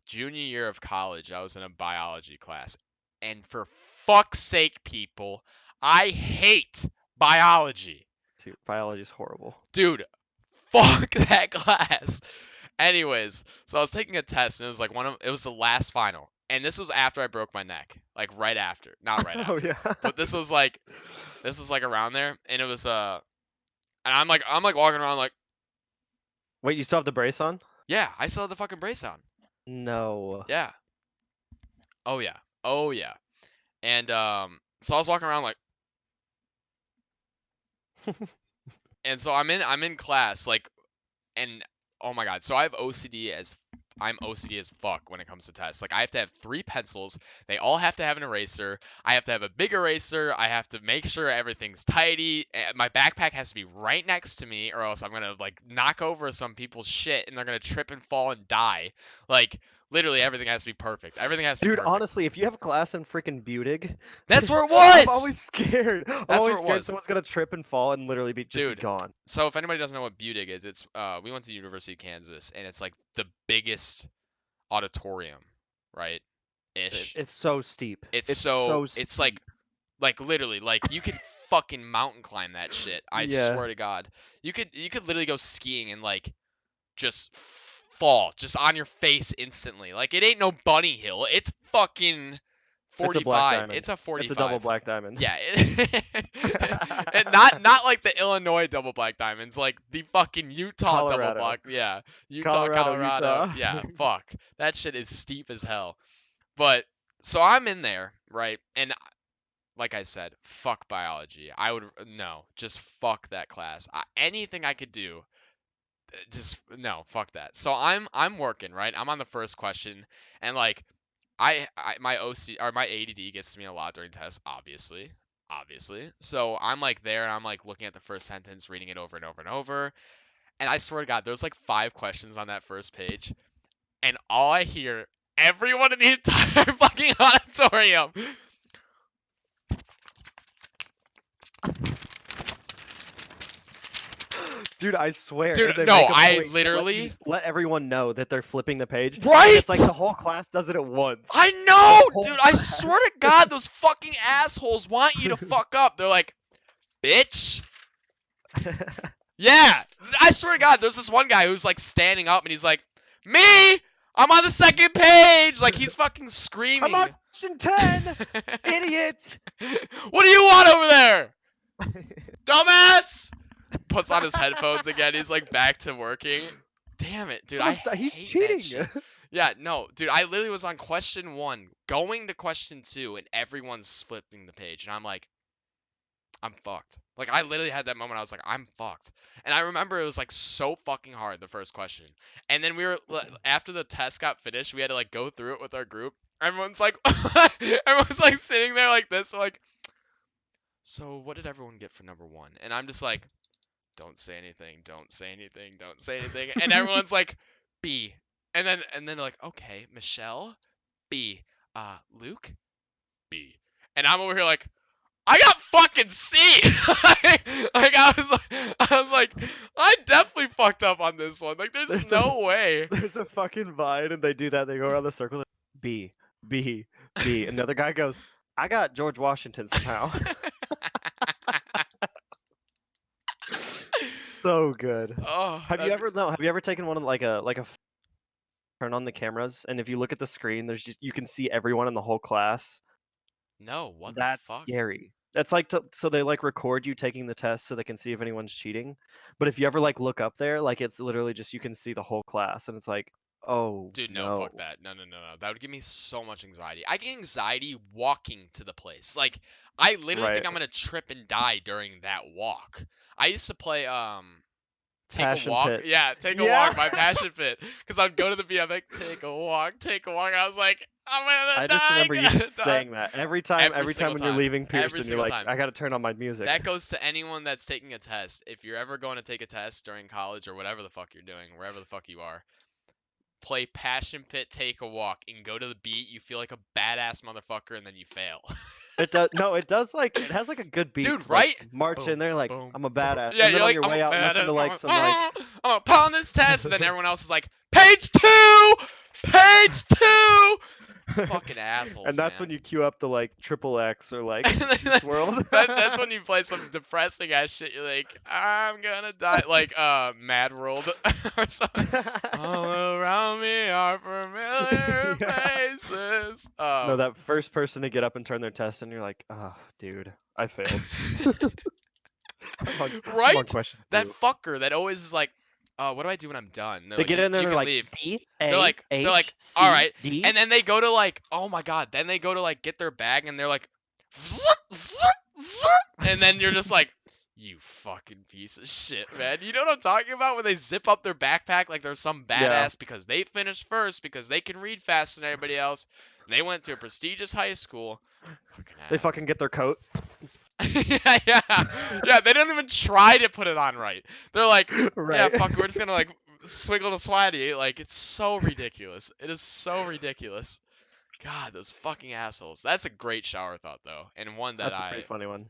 junior year of college, I was in a biology class, and for fuck's sake, people, I hate biology. Dude, biology's horrible. Dude, fuck that class. Anyways, so I was taking a test, and it was like it was the last final, and this was after I broke my neck, like right after, not right after, Oh yeah. but this was like around there, and it was and I'm like walking around like, Wait, you still have the brace on? yeah, I still have the fucking brace on. No. Yeah. Oh yeah. And so I was walking around like, and so I'm in class like, and oh my god, so I'm OCD as fuck when it comes to tests. Like I have to have 3 pencils. They all have to have an eraser. I have to have a big eraser. I have to make sure everything's tidy. My backpack has to be right next to me, or else I'm gonna like knock over some people's shit and they're gonna trip and fall and die. Like literally everything has to be perfect. Everything has to be Dude, perfect. honestly, if you have class in freaking Butig, That's where it was. I'm always scared. I'm That's always where it scared was. someone's gonna trip and fall and literally be Dude. gone. So if anybody doesn't know what Butig is, it's we went to University of Kansas, and it's like the biggest auditorium, right? Ish. It's so steep. It's steep. like literally like you could fucking mountain climb that shit. I Yeah. swear to God. You could literally go skiing and like just fall just on your face instantly. Like it ain't no bunny hill. It's fucking 45. It's a 45. It's a double black diamond. Yeah. And not like the Illinois double black diamonds, like the fucking Utah Colorado. double black. Yeah. Colorado. Utah. Yeah, fuck. That shit is steep as hell. But so I'm in there, right? And like I said, fuck biology. Just fuck that class. Anything I could do, just no, fuck that. So I'm working, right? I'm on the first question, and like my ADD gets to me a lot during tests, obviously. So I'm like there, and I'm like looking at the first sentence, reading it over and over and over, and I swear to God, there's like 5 questions on that first page, and all I hear, everyone in the entire fucking auditorium. Dude, I swear. Dude, they no, make a I point to literally let everyone know that they're flipping the page. Right? And it's like the whole class does it at once. I know, whole dude. I class. swear to God, those fucking assholes want you to fuck up. They're like, bitch. Yeah, I swear to God, there's this one guy who's like standing up and he's like, me? I'm on the second page. Like he's fucking screaming. I'm on question 10, idiot. What do you want over there, dumbass? Puts on his headphones again. He's like back to working. Damn it, dude. He's hate cheating. that shit. Yeah, no, dude. I literally was on question 1, going to question 2, and everyone's flipping the page, and I'm like, I'm fucked. Like I literally had that moment. I was like, I'm fucked. And I remember it was like so fucking hard the first question. And then we were after the test got finished, we had to like go through it with our group. Everyone's like, everyone's like sitting there like this, like, so what did everyone get for number 1? And I'm just like, don't say anything, don't say anything, don't say anything. And everyone's like, B. And then like, okay, Michelle, B. Luke, B. And I'm over here like, I got fucking C. I was like, I definitely fucked up on this one. Like, there's no way. There's a fucking Vine, and they do that. They go around the circle. B, B, B. And the other guy goes, I got George Washington somehow. So good. Oh, Have you ever taken one of like a turn on the cameras, and if you look at the screen, there's just you can see everyone in the whole class. No, what That's the fuck? scary. That's like so they like record you taking the test so they can see if anyone's cheating. But if you ever like look up there, like it's literally just you can see the whole class, and it's like, oh Dude, no, fuck that. No. That would give me so much anxiety. I get anxiety walking to the place. Like, I literally think I'm gonna trip and die during that walk. I used to play Take Passion a walk. pit. Yeah, take a Yeah. walk, my passion pit. Because I'd go to the beat, I'm like, take a walk. And I was like, I'm gonna die. I just remember you gonna die. saying that every time single when you're time. leaving Every Pearson, you're single like, time. I gotta turn on my music. That goes to anyone that's taking a test. If you're ever going to take a test during college or whatever the fuck you're doing, wherever the fuck you are, play Passion Pit, Take a Walk, and go to the beat. You feel like a badass motherfucker, and then you fail. It does. No, it does. Like it has like a good beat. Dude, to, right? Like, march Boom, in there like boom, I'm a badass. Yeah, and then you're on like, your I'm way a out, listen to badass. like some like. I'm gonna pound this test, and then everyone else is like, page 2, page 2. Fucking assholes. And that's man. when you queue up the like Triple X or like Juice WRLD. That's when you play some depressing ass shit. You're like, I'm gonna die, like Mad World or something. All around me are familiar faces. No, that first person to get up and turn their test, and you're like, oh, dude, I failed. Right? I'm on question That 2. fucker that always is like, what do I do when I'm done? They get in there and they're like, leave. B, They're A, like, H, C, all right. D. And then they go to like, oh my god. Then they go to like get their bag and they're like, and then you're just like, you fucking piece of shit, man. You know what I'm talking about? When they zip up their backpack like they're some badass because they finished first because they can read faster than everybody else. And they went to a prestigious high school. They fucking get their coat. yeah. They don't even try to put it on right. They're like, Right. yeah, fuck, we're just gonna like swiggle the swatty. Like, it's so ridiculous. It is so ridiculous. God, those fucking assholes. That's a great shower thought though, and one that That's a pretty funny one.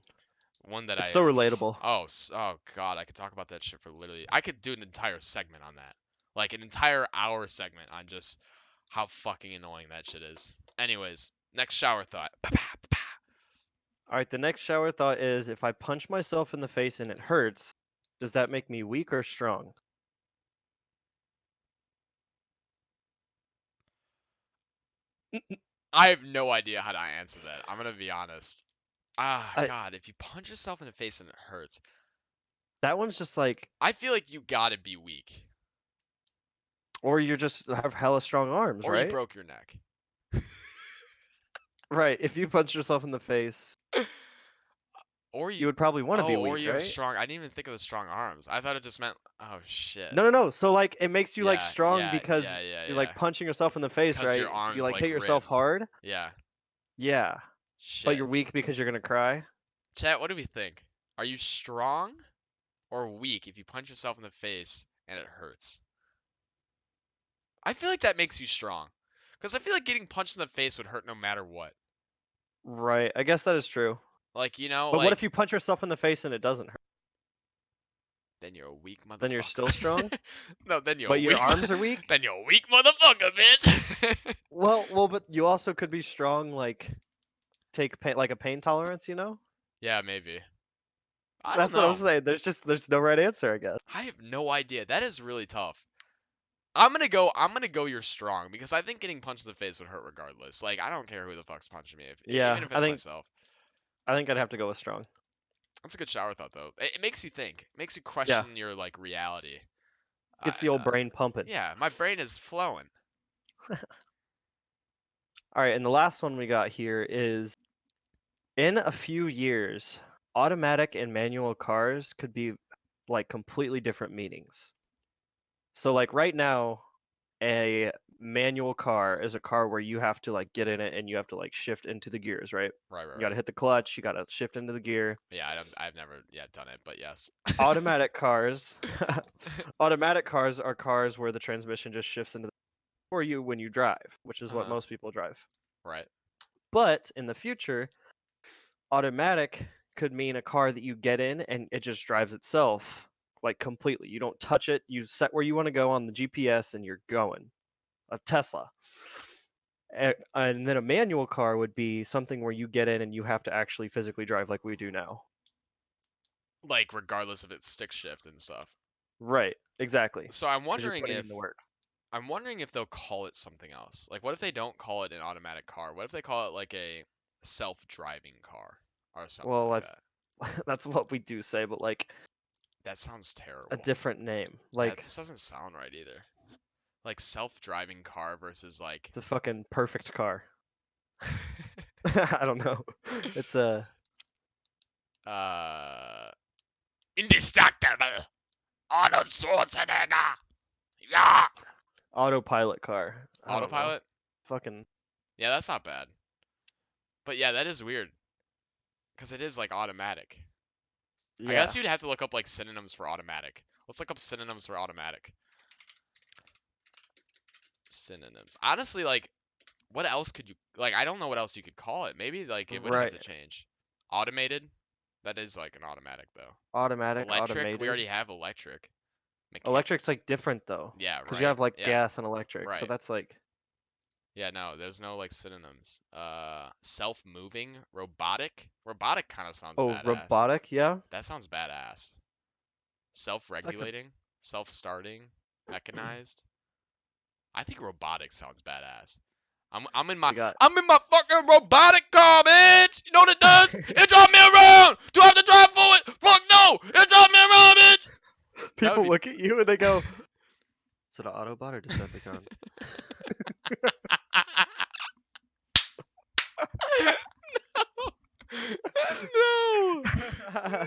One that It's so relatable. Oh god, I could talk about that shit for literally. I could do an entire segment on that, like an entire hour segment on just how fucking annoying that shit is. Anyways, next shower thought. All right, the next shower thought is if I punch myself in the face and it hurts, does that make me weak or strong? I have no idea how to answer that. I'm gonna be honest. I- God, if you punch yourself in the face and it hurts, That one's just like, I feel like you gotta be weak. or you just have hella strong arms, Or right? you broke your neck. Right. If you punch yourself in the face, Or you would probably want to be weak, or you have right? strong. I didn't even think of the strong arms. I thought it just meant. Oh shit. No. So like, it makes you like Yeah, strong yeah, because yeah, you're like punching yourself in the face, Because right? your So arms, you like like, hit yourself ripped. hard. Yeah. Yeah. Shit. But you're weak because you're gonna cry. Chat, what do we think? Are you strong or weak if you punch yourself in the face and it hurts? I feel like that makes you strong. Because I feel like getting punched in the face would hurt no matter what. Right. I guess that is true. Like, you know, But like, what if you punch yourself in the face and it doesn't hurt? then you're a weak motherfucker. Then you're still strong? No, then you're But a your weak arms are weak? Then you're a weak motherfucker, bitch. Well, but you also could be strong, like take pain, like a pain tolerance, you know? Yeah, maybe. I That's don't know. what I'm saying. There's no right answer, I guess. I have no idea. That is really tough. I'm gonna go you're strong because I think getting punched in the face would hurt regardless. Like I don't care who the fuck's punching me, Yeah, even if it's myself. I think I'd have to go with strong. That's a good shower thought though. It makes you think. It makes you Yeah, question your like reality. gets the old brain pumping. Yeah, my brain is flowing. All right, and the last one we got here is in a few years, automatic and manual cars could be like completely different meanings. So like right now, a manual car is a car where you have to like get in it and you have to like shift into the gears, right? Right. You got to hit the clutch, you got to shift into the gear. Yeah, I've never yet done it, but yes. Automatic cars, automatic cars are cars where the transmission just shifts into the for you when you drive, which is what most people drive. Right. But in the future, automatic could mean a car that you get in and it just drives itself like completely. You don't touch it. You set where you want to go on the GPS and you're going. A Tesla. And then a manual car would be something where you get in and you have to actually physically drive like we do now. Like regardless of its stick shift and stuff. Right. Exactly. So I'm 'Cause you're wondering putting if in the work. I'm wondering if they'll call it something else. Like what if they don't call it an automatic car? What if they call it like a self-driving car or something Well, like that? that's what we do say, but like That sounds terrible. a different name. Like this doesn't sound right either. Like self-driving car versus like it's a fucking perfect car. I don't know. It's a indestructible Arnold Schwarzenegger. Yeah. autopilot car. I don't know. Autopilot? Fucking Yeah, that's not bad. But yeah, that is weird. Because it is like automatic. yeah. I guess you'd have to look up like synonyms for automatic. Let's look up synonyms for automatic. Synonyms. Honestly, like, what else could you like? I don't know what else you could call it. Maybe like it would have to change. Automated. That is like an automatic though. Automatic, Electric. automated. We already have electric. Electric's like different though. Yeah, right. Because you have like gas and electric, right. so that's like. Yeah, no, there's no like synonyms. Self-moving, robotic. Robotic kind of sounds badass. Oh, robotic, yeah. That sounds badass. Self-regulating, self-starting, mechanized. I think robotic sounds badass. I'm in my fucking robotic car, bitch. You know what it does? It drives me around. Do I have to drive forward? Fuck no. It drives me around, bitch. People look at you and they go, "Is it an Autobot or Decepticon?" No.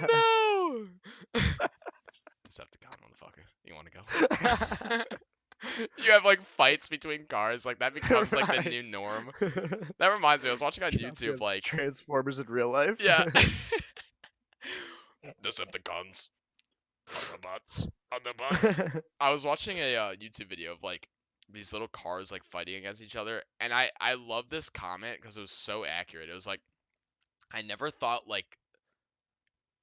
No. Decepticon, motherfucker. You want to go? You have like fights between cars, like that becomes like the new norm. That reminds me, I was watching on YouTube like Transformers in real life. Yeah. Decepticons. Autobots. I was watching a YouTube video of like these little cars like fighting against each other, and I love this comment because it was so accurate. It was like, I never thought like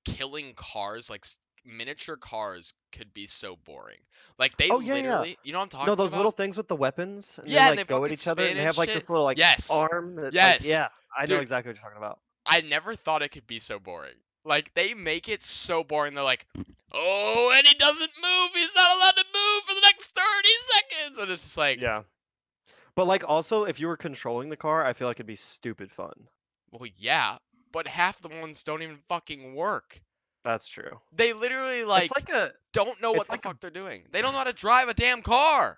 killing cars, like miniature cars, could be so boring. Like they literally, you know what I'm talking about? No, those little things with the weapons. And yeah, they like go at each other and they have like this little like arm. That, yes. Like, yeah, I know Dude, exactly what you're talking about. I never thought it could be so boring. Like they make it so boring. They're like, oh, and he doesn't move. He's not allowed to move for the next 30 seconds. And it's just like, yeah. But like also, if you were controlling the car, I feel like it'd be stupid fun. Well, yeah, but half the ones don't even fucking work. That's true. They literally like don't know what the fuck they're doing. They don't know how to drive a damn car.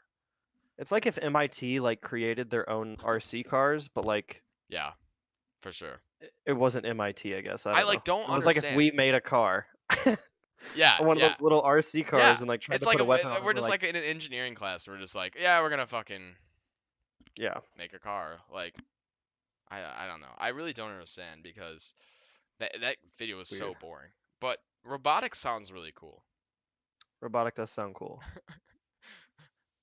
It's like if MIT like created their own RC cars, but like yeah, for sure. It wasn't MIT, I guess. I like don't understand. It was understand. like if we made a car. Yeah, one of those little RC cars and like tried it's to like put a weapon on. We're just like in an engineering class. We're just like, yeah, we're gonna fucking make a car. Like, I don't know. I really don't understand because that video was so boring. But robotics sounds really cool. Robotic does sound cool.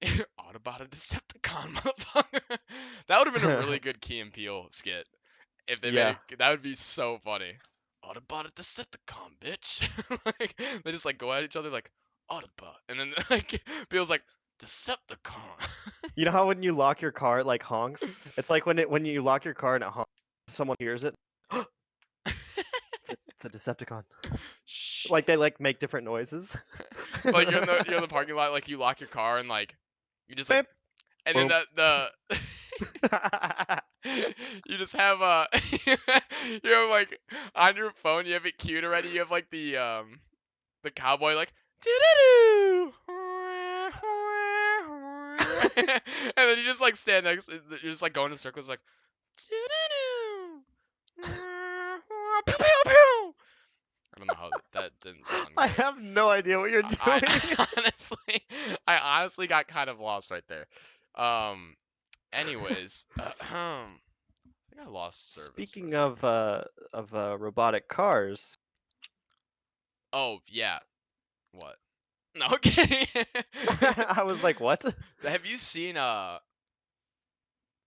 Autobot a Decepticon, motherfucker. That would have been a really good Key and Peele skit. If they made it, that would be so funny. Autobot a Decepticon, bitch. Like, they just like go at each other like, Autobot. And then like Peele's like, Decepticon. You know how when you lock your car it like honks? It's like when you lock your car and it honks, someone hears it. It's a Decepticon. Shit. Like they like make different noises. Like you're in the parking lot, like you lock your car and like You just like, Beep. and then Boom. the you just have you have like on your phone, you have it queued already. You have like the cowboy like doo-doo-doo. And then you just like stand next, you're just like going in circles like doo-doo-doo. Pew, pew, pew. I don't know how that didn't sound I great. have no idea what you're I doing. honestly, I honestly got kind of lost right there. Anyways, I think I lost service for a Speaking second. of robotic cars, Oh yeah, what? No, okay. I was like, what? Have you seen you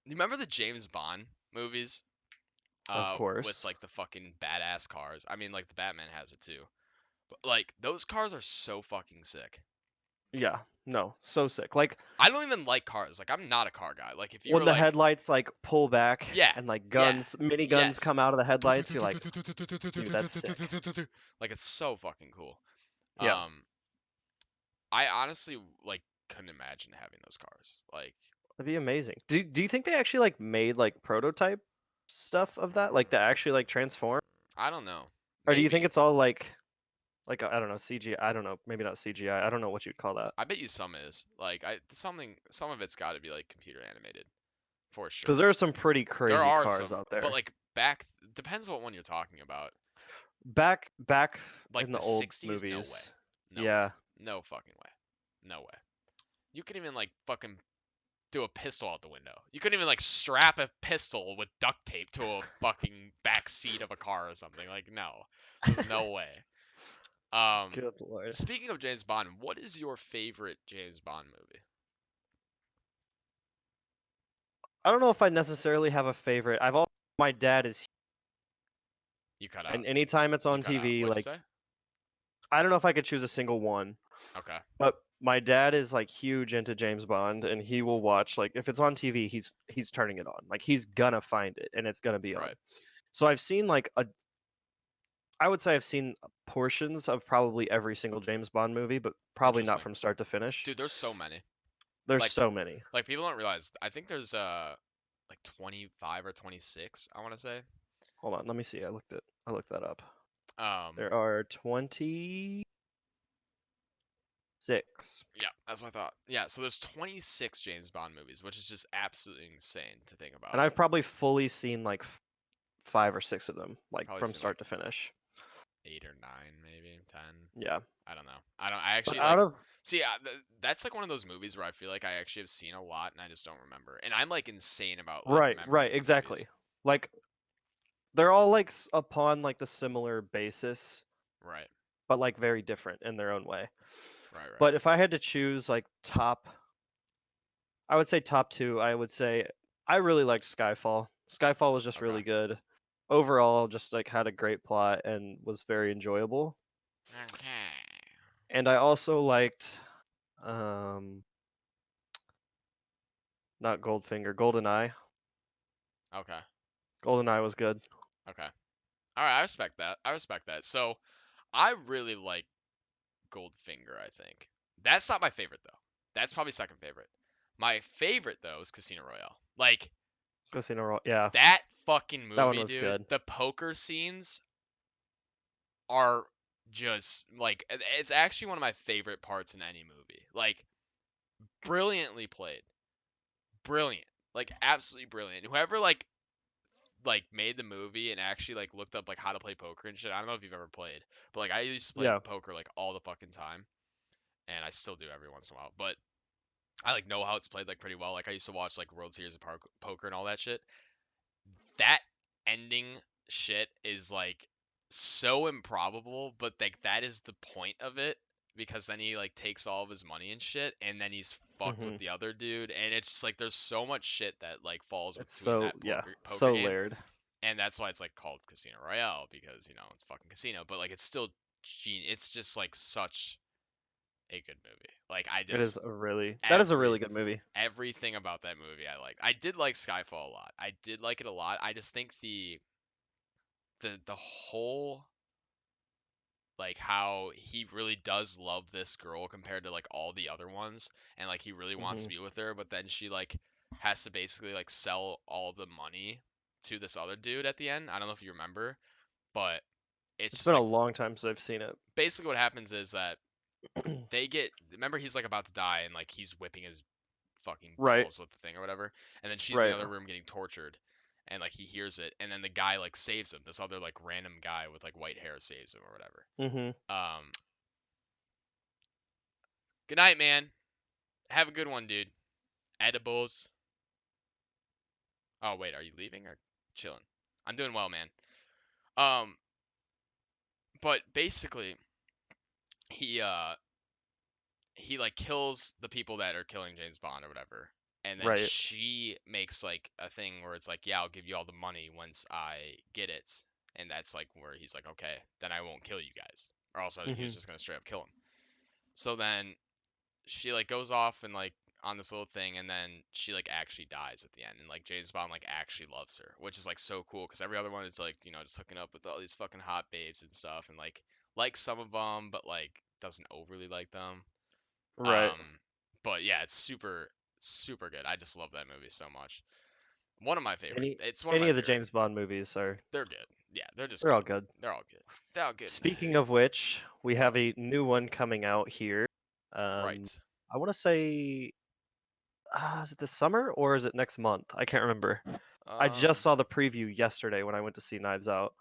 remember the James Bond movies? Of With course. like the fucking badass cars. I mean, like the Batman has it too. But like those cars are so fucking sick. Yeah. No, so sick. Like I don't even like cars. Like I'm not a car guy. Like if you when were the like, headlights like pull back yeah, and like yeah, guns, mini guns yes. come out of the headlights, you're like, dude, that's sick. Like it's so fucking cool. Yeah. Um, I honestly like couldn't imagine having those cars. Like, That'd be amazing. Do you think they actually like made like prototype stuff of that? Like that actually like transform? I don't know. Or do you think Maybe. it's all like I don't know, CGI? I don't know, maybe not CGI. I don't know what you'd call that. I bet you some is. Like some of it's got to be like computer animated for Because sure. there are some pretty There crazy are cars some, out but there. like back depends what one you're talking about. Back Like in the the old 60s? No way. movies. No way. Yeah. No fucking way. No way. You couldn't even like fucking do a pistol out the window. You couldn't even like strap a pistol with duct tape to a fucking back seat of a car or something. Like no. There's no way. Good lord. Speaking of James Bond, what is your favorite James Bond movie? I don't know if I necessarily have a favorite. I've also my dad is You cut out. and anytime it's You on cut out. TV, What'd you like say? I don't know if I could choose a single one. Okay. But my dad is like huge into James Bond and he will watch like if it's on TV, he's turning it on. Like he's gonna find it and it's gonna be on. Right. So I've seen like a I would say I've seen portions of probably every single James Bond movie, but probably not Interesting. from start to finish. Dude, there's so many. There's Like so many. like people don't realize. I think there's like 25 or 26, I want to say. Hold on, let me see. I looked that up. Um There are 26. yeah, that's what I thought. Yeah, so there's 26 James Bond movies, which is just absolutely insane to think And about. I've probably fully seen like 5 or 6 of them, like Probably from seen like start to finish. 8 or 9, maybe 10. Yeah. I don't know. I But actually out like of see that's like one of those movies where I feel like I actually have seen a lot and I just don't remember. And I'm like insane about like right, remembering exactly. movies. Like they're all like upon like the similar basis, Right. but like very different in their own way. Right, right. But if I had to choose like I would say top two. I would say I really liked Skyfall. Skyfall was just Okay. really good. Overall, just like had a great plot and was very enjoyable. Okay. And I also liked um not Goldfinger, GoldenEye. Okay. GoldenEye was good. Okay. All right, I respect that. I respect that. So, I really like Goldfinger, I think. That's not my favorite though. That's probably second favorite. My favorite though is Casino Royale. Like Yeah, that fucking that one movie, was dude. good. The poker scenes are just like it's actually one of my favorite parts in any movie. Like brilliantly played. Brilliant. Like absolutely brilliant. Whoever like made the movie and actually like looked up like how to play poker and shit. I don't know if you've ever played, but like I used to play Yeah. poker like all the fucking time and I still do every once in a while. But I like know how it's played like pretty well. Like I used to watch like World Series of Poker and all that shit. That ending shit is like so improbable, but like that is the point of it because then he like takes all of his money and shit and then he's fucked with hmm the other dude and it's just like there's so much shit that like falls It's between so that yeah, poker so game layered. and that's why it's like called Casino Royale because you know it's fucking casino but like it's still it's just like such a good movie. Like I It is just that is a really good movie. everything about that movie I like. I did like Skyfall a lot. I did like it a lot. I just think the whole like how he really does love this girl compared to like all the other ones, and like he really wants to Mhm. be with her, but then she like has to basically like sell all the money to this other dude at the end. I don't know if you remember, but it's It's just been a like long time since I've seen it. basically what happens is that they get, remember he's like about to die and like he's whipping his fucking Right. balls with the thing or whatever, and then she's in the Right. other room getting tortured, and like he hears it, and then the guy like saves him, this other like random guy with like white hair saves him or whatever. Mhm. Good night, man. Have a good one, dude. Edibles. Oh wait, are you leaving or chilling? I'm doing well, man. Um, but basically, he uh he like kills the people that are killing James Bond or whatever. And then Right. she makes like a thing where it's like, yeah, I'll give you all the money once I get it. And that's like where he's like, okay, then I won't kill you guys. Or else he was Mhm. just gonna straight up kill him. So then she like goes off and like on this little thing, and then she like actually dies at the end, and like James Bond like actually loves her, which is like so cool because every other one is like, you know, just hooking up with all these fucking hot babes and stuff, and like some of them, but like doesn't overly like them. Right. um but yeah, it's super good. I just love that movie so much. One of my favorite, Any it's one of any my of the favorite. James Bond movies are They're good. Yeah, they're just they're all good. good. They're all good. They're all good. Speaking of which, we Yep. have a new one coming out here. Um, Right. I want to say, is it this summer or is it next month? I can't remember. I just um saw the preview yesterday when I went to see Knives Out,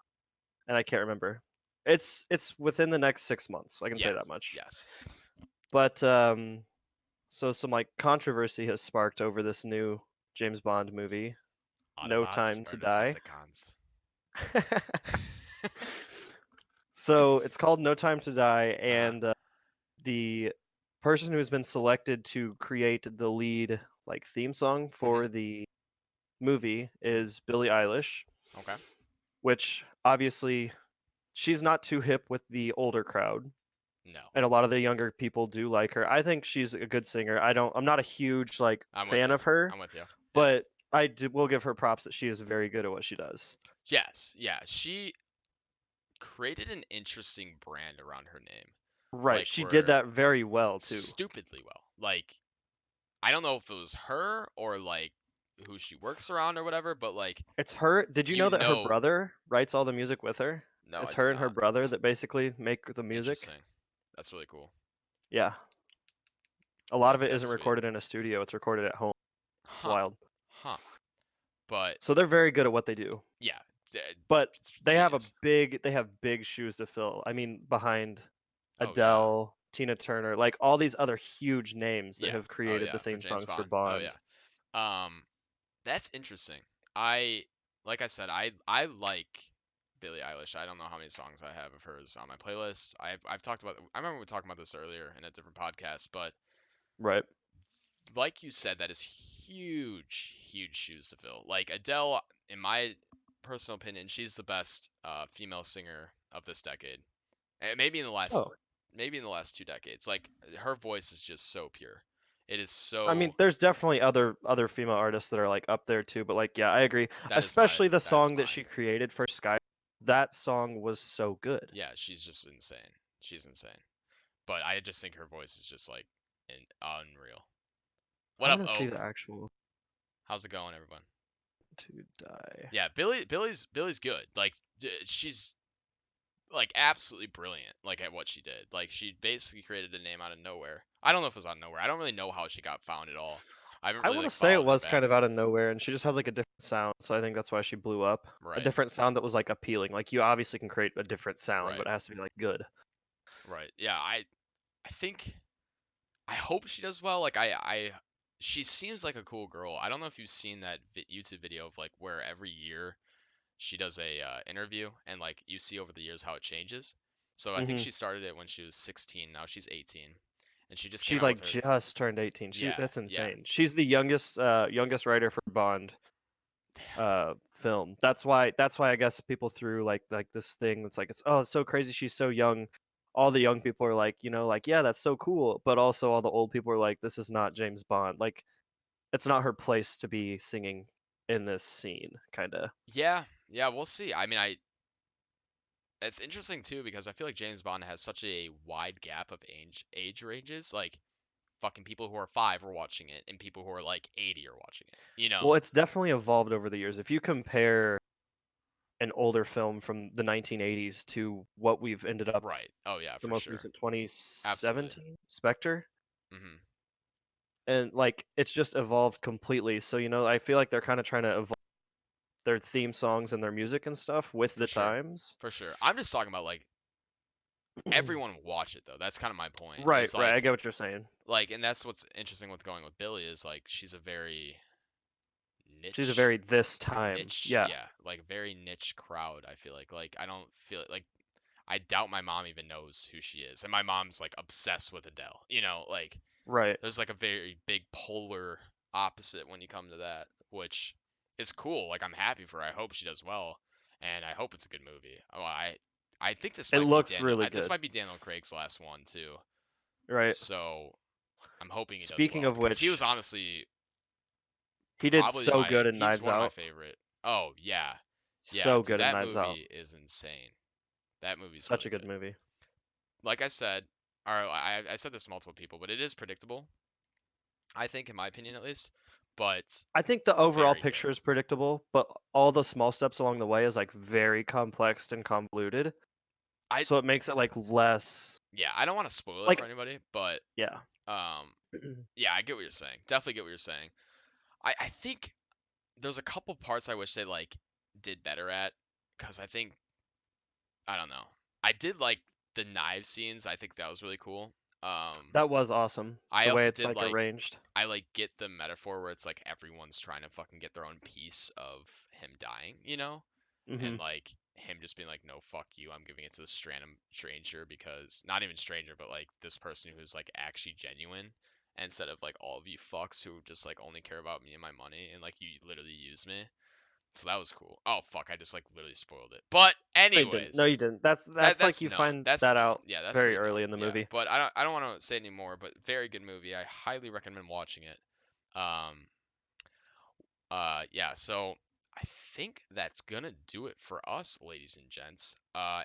and I can't remember. It's within the next 6 months. I can say that yes, much. yes. But so some like controversy has sparked over this new James Bond movie, No Autobots Time or to Die. Decepticons? So it's called No Time to Die, Uh-huh. and the person who's been selected to create the lead like theme song Mhm. for the movie Mhm. is Billie Eilish, Okay. which obviously she's not too hip with the older crowd, No. and a lot of the younger people do like her. I think she's a good singer. I'm not a huge like I'm with fan you. of her, I'm with you. Yeah. but will give her props that she is very good at what she does. Yes. Yeah. She created an interesting brand around her name. Right, Like she did where that very well too. stupidly well. Like I don't know if it was her or like who she works around or whatever, but like It's her. Did you know you that her know, brother writes all the music with her? no, I It's did her and her not. brother that basically make the music. Interesting. That's really cool. Yeah. A lot of it That's isn't sweet. recorded in a studio, it's recorded at home. It's Huh. wild. Huh. But So they're very good at what they do. yeah, But it's they genius. have big shoes to fill. I mean, behind Oh yeah. Adele, Tina Turner, like all these other huge names that Yeah. have Oh created the yeah, for theme James songs for Bond. Oh Bond. yeah. That's interesting. I like I said, I like Billie Eilish. I don't know how many songs I have of hers on my playlist. I've talked about, I remember we were talking about this earlier in a different podcast, but Right. like you said, that is huge, huge shoes to fill. Like Adele, in my personal opinion, she's the best female singer of this decade. And Oh, maybe in the last 2 decades. Like her voice is just so pure. It is I mean, so, there's definitely other female artists that are like up there too, but like yeah, I agree. that is my Especially the that is song that mine. she created for Sky. That song was so good. Yeah, she's just insane. She's insane. But I just think her voice is just like unreal. What I up, want to see the Oak? actual How's it going, everyone? to die. Yeah, Billy's good. Like she's like absolutely brilliant like at what she did. Like she basically created a name out of nowhere. I don't know if it was out of nowhere. I don't really know how she got found at all. I haven't I really want to like say it followed her was back. kind of out of nowhere, and she just had like a different sound, so I think that's why she blew up. A Right. different sound that was like appealing. Like you obviously can create a different sound, Right. but it has to be like good. Right. Yeah, I think I hope she does well. Like she seems like a cool girl. I don't know if you've seen that YouTube video of like where every year she does a interview, and like you see over the years how it changes. So I think Hmm she started it when she was 16. Now she's 18, and she just came She out with like her. just turned 18. Yeah, That's yeah, insane. She's the youngest writer for Bond film. That's why I guess people threw like this thing that's like it's so crazy she's so young. All the young people are like, like yeah, that's so cool, but also all the old people are like this is not James Bond. Like it's not her place to be singing in this scene kind of. yeah, yeah. We'll see. I mean, it's interesting too because I feel like James Bond has such a wide gap of age ranges. Like fucking people who are 5 are watching it, and people who are like 80 are watching it. You know? Well, it's definitely evolved over the years. If you compare an older film from the 1980s to what we've ended up, Right. Oh yeah, the for most sure. recent Absolutely. 2017 Spectre, Hmm. and like it's just evolved completely. So I feel like they're kind of trying to evolve their theme songs and their music and stuff with For the sure. times. For sure. I'm just talking about like everyone will watch it though. That's kind of my point. Right, Is right. I like get what you're saying. and that's what's interesting with going with Billy is like she's a very She's a niche very this time. Yeah, yeah, like very niche crowd. I feel like I don't feel like I doubt my mom even knows who she is, and my mom's like obsessed with Adele. Like right. there's like a very big polar opposite when you come to that, which is cool. Like I'm happy for her. I hope she does well, and I hope it's a good movie. I think this It might be looks really this good. might be Daniel Craig's last one too. Right. So I'm hoping he does Speaking well of because he which, was honestly he did so good in he's Knives one of my Out. favorite. Oh yeah, yeah, So dude, good in that Knives Out. movie is insane. That movie's Such really a good good. movie. Like I said, or I said this to multiple people, but it is predictable. I think, in my opinion, at least. But I think the overall very good. picture is predictable, but all the small steps along the way is like very complex and convoluted. I So it makes it like less Yeah, I don't want to spoil it for like anybody, but yeah. um, yeah, I get what you're saying. Definitely get what you're saying. I think there's a couple parts I wish they like did better at, because I don't know. I did like the knife scenes. I think that was really cool. That was awesome. I The way also it's did like like arranged. I like get the metaphor where it's like everyone's trying to fucking get their own piece of him dying. And Mhm. like him just being like, no, fuck you, I'm giving it to this random stranger, because not even stranger, but like this person who's like actually genuine, instead of like all of you fucks who just like only care about me and my money, and like you literally use me. So that was cool. Oh fuck, I just like literally spoiled it. But No, you didn't. No, anyways, you didn't. That's like that's you known. find That's that known. out Yeah, that's very pretty early known. in the Yeah, movie. but I don't want to say any more. But very good movie. I highly recommend watching it. Um, yeah. So I think that's gonna do it for us, ladies and gents.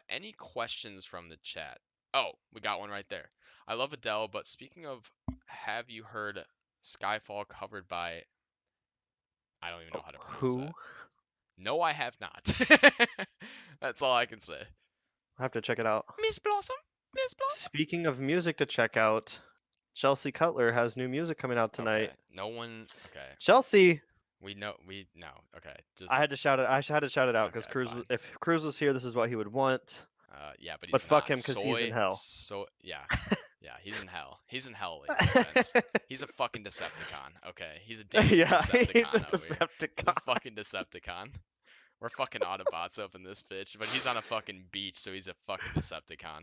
Any questions from the chat? Oh, we got one right there. I love Adele, but speaking of, have you heard Skyfall covered by? I don't even know Oh, how to pronounce that. who? No, I have not. That's all I can say. I have to check it out. Miss Blossom, Miss Blossom. Speaking of music to check out, Chelsea Cutler has new music coming out Okay. tonight. No one. Okay. Chelsea, We know. We no. Okay. I Just had to shout it. I had to shout it out because okay. Fine. If Cruz was here, this is what he would want. Yeah, but But he's fuck not. him because he's in hell. Yeah. Yeah, he's in hell. He's in hell, ladies and gents. He's a fucking Decepticon. Okay. He's a damn Yeah, he's a Decepticon over here. He's a Decepticon. fucking Decepticon. We're fucking Autobots up in this bitch, but he's on a fucking beach, so he's a fucking Decepticon.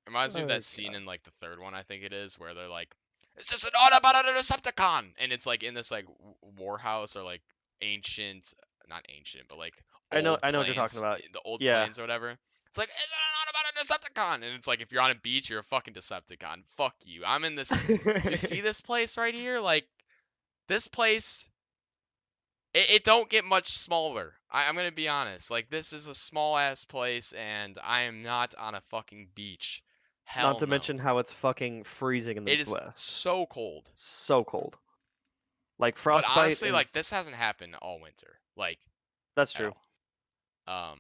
Reminds me of Oh that scene god. in like the third one, I think it is, where they're like, "It's just an Autobot and a Decepticon," and it's like in this like warhouse or like ancient, not ancient, but like old I know what you're talking plains, about. the old Yeah. plains or whatever. It's like, "It's an Autobot and a Decepticon," and it's like if you're on a beach, you're a fucking Decepticon. Fuck you. I'm in this. You see this place right here? Like this place. It don't get much smaller. I'm gonna be honest. Like this is a small ass place, and I am not on a fucking beach. Not Hell to no. mention how it's fucking freezing in the It is Midwest. so cold. So cold. Like But frostbite honestly, and like this hasn't happened all winter, like that's at true. all. Um,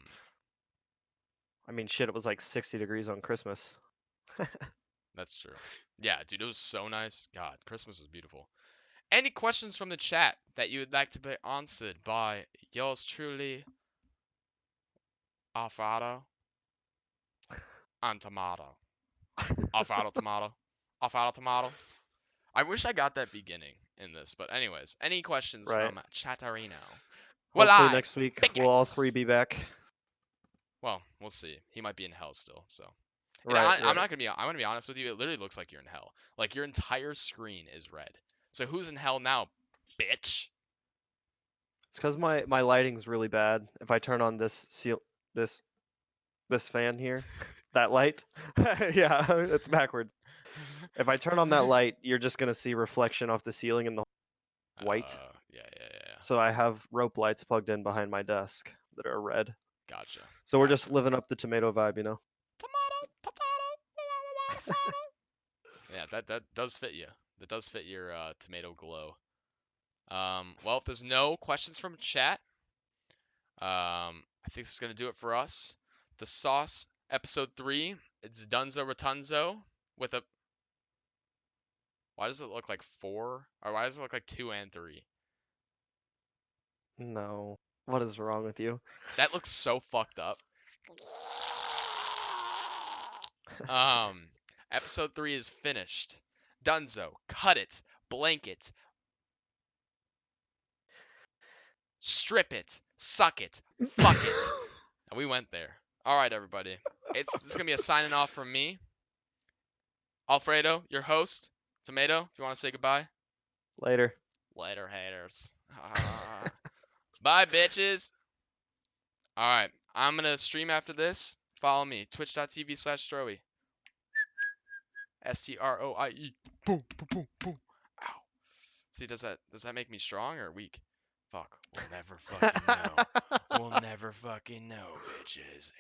I mean, shit, it was like 60 degrees on Christmas. that's true. Yeah, dude, it was so nice. God, Christmas was beautiful. Any questions from the chat that you would like to be answered by yours truly, Alfredo and Tomato. Alfredo Tomato. Alfredo Tomato. I wish I got that beginning in this, but anyways, any questions Right. from Chattarino? Well, Hopefully I next week big we'll all three yikes. be back. Well, we'll see. He might be in hell still, so. And Right, I'm right. not gonna be. I'm gonna be honest with you. It literally looks like you're in hell. Like your entire screen is red. So who's in hell now, bitch? It's because my lighting's really bad. If I turn on this this fan here, that light, yeah, it's backwards. If I turn on that light, you're just gonna see reflection off the ceiling in the white. Yeah. So I have rope lights plugged in behind my desk that are red. Gotcha. So we're Gotcha. just living up the tomato vibe, you know. Tomato, potato, yeah, that does fit you. That does fit your tomato glow. Well, if there's no questions from chat, I think this is gonna do it for us. The Sauce episode 3. It's Dunzo Rotunzo with a. Why does it look like 4? Or why does it look like 2 and 3? No. What is wrong with you? That looks so fucked up. Um, episode 3 is finished. Dunzo, cut it, blank it, strip it, suck it, fuck it. And we went there. All right, everybody. This is gonna be a signing off from me, Alfredo, your host. Tomato, if you want to say goodbye. Later. Later, haters. Bye, bitches. All right, I'm gonna stream after this. Follow me, twitch.tv/Stroie. Stroie. Boom, boom, boom, boom. Ow. See, does that make me strong or weak? Fuck. We'll never fucking know. We'll never fucking know, bitches.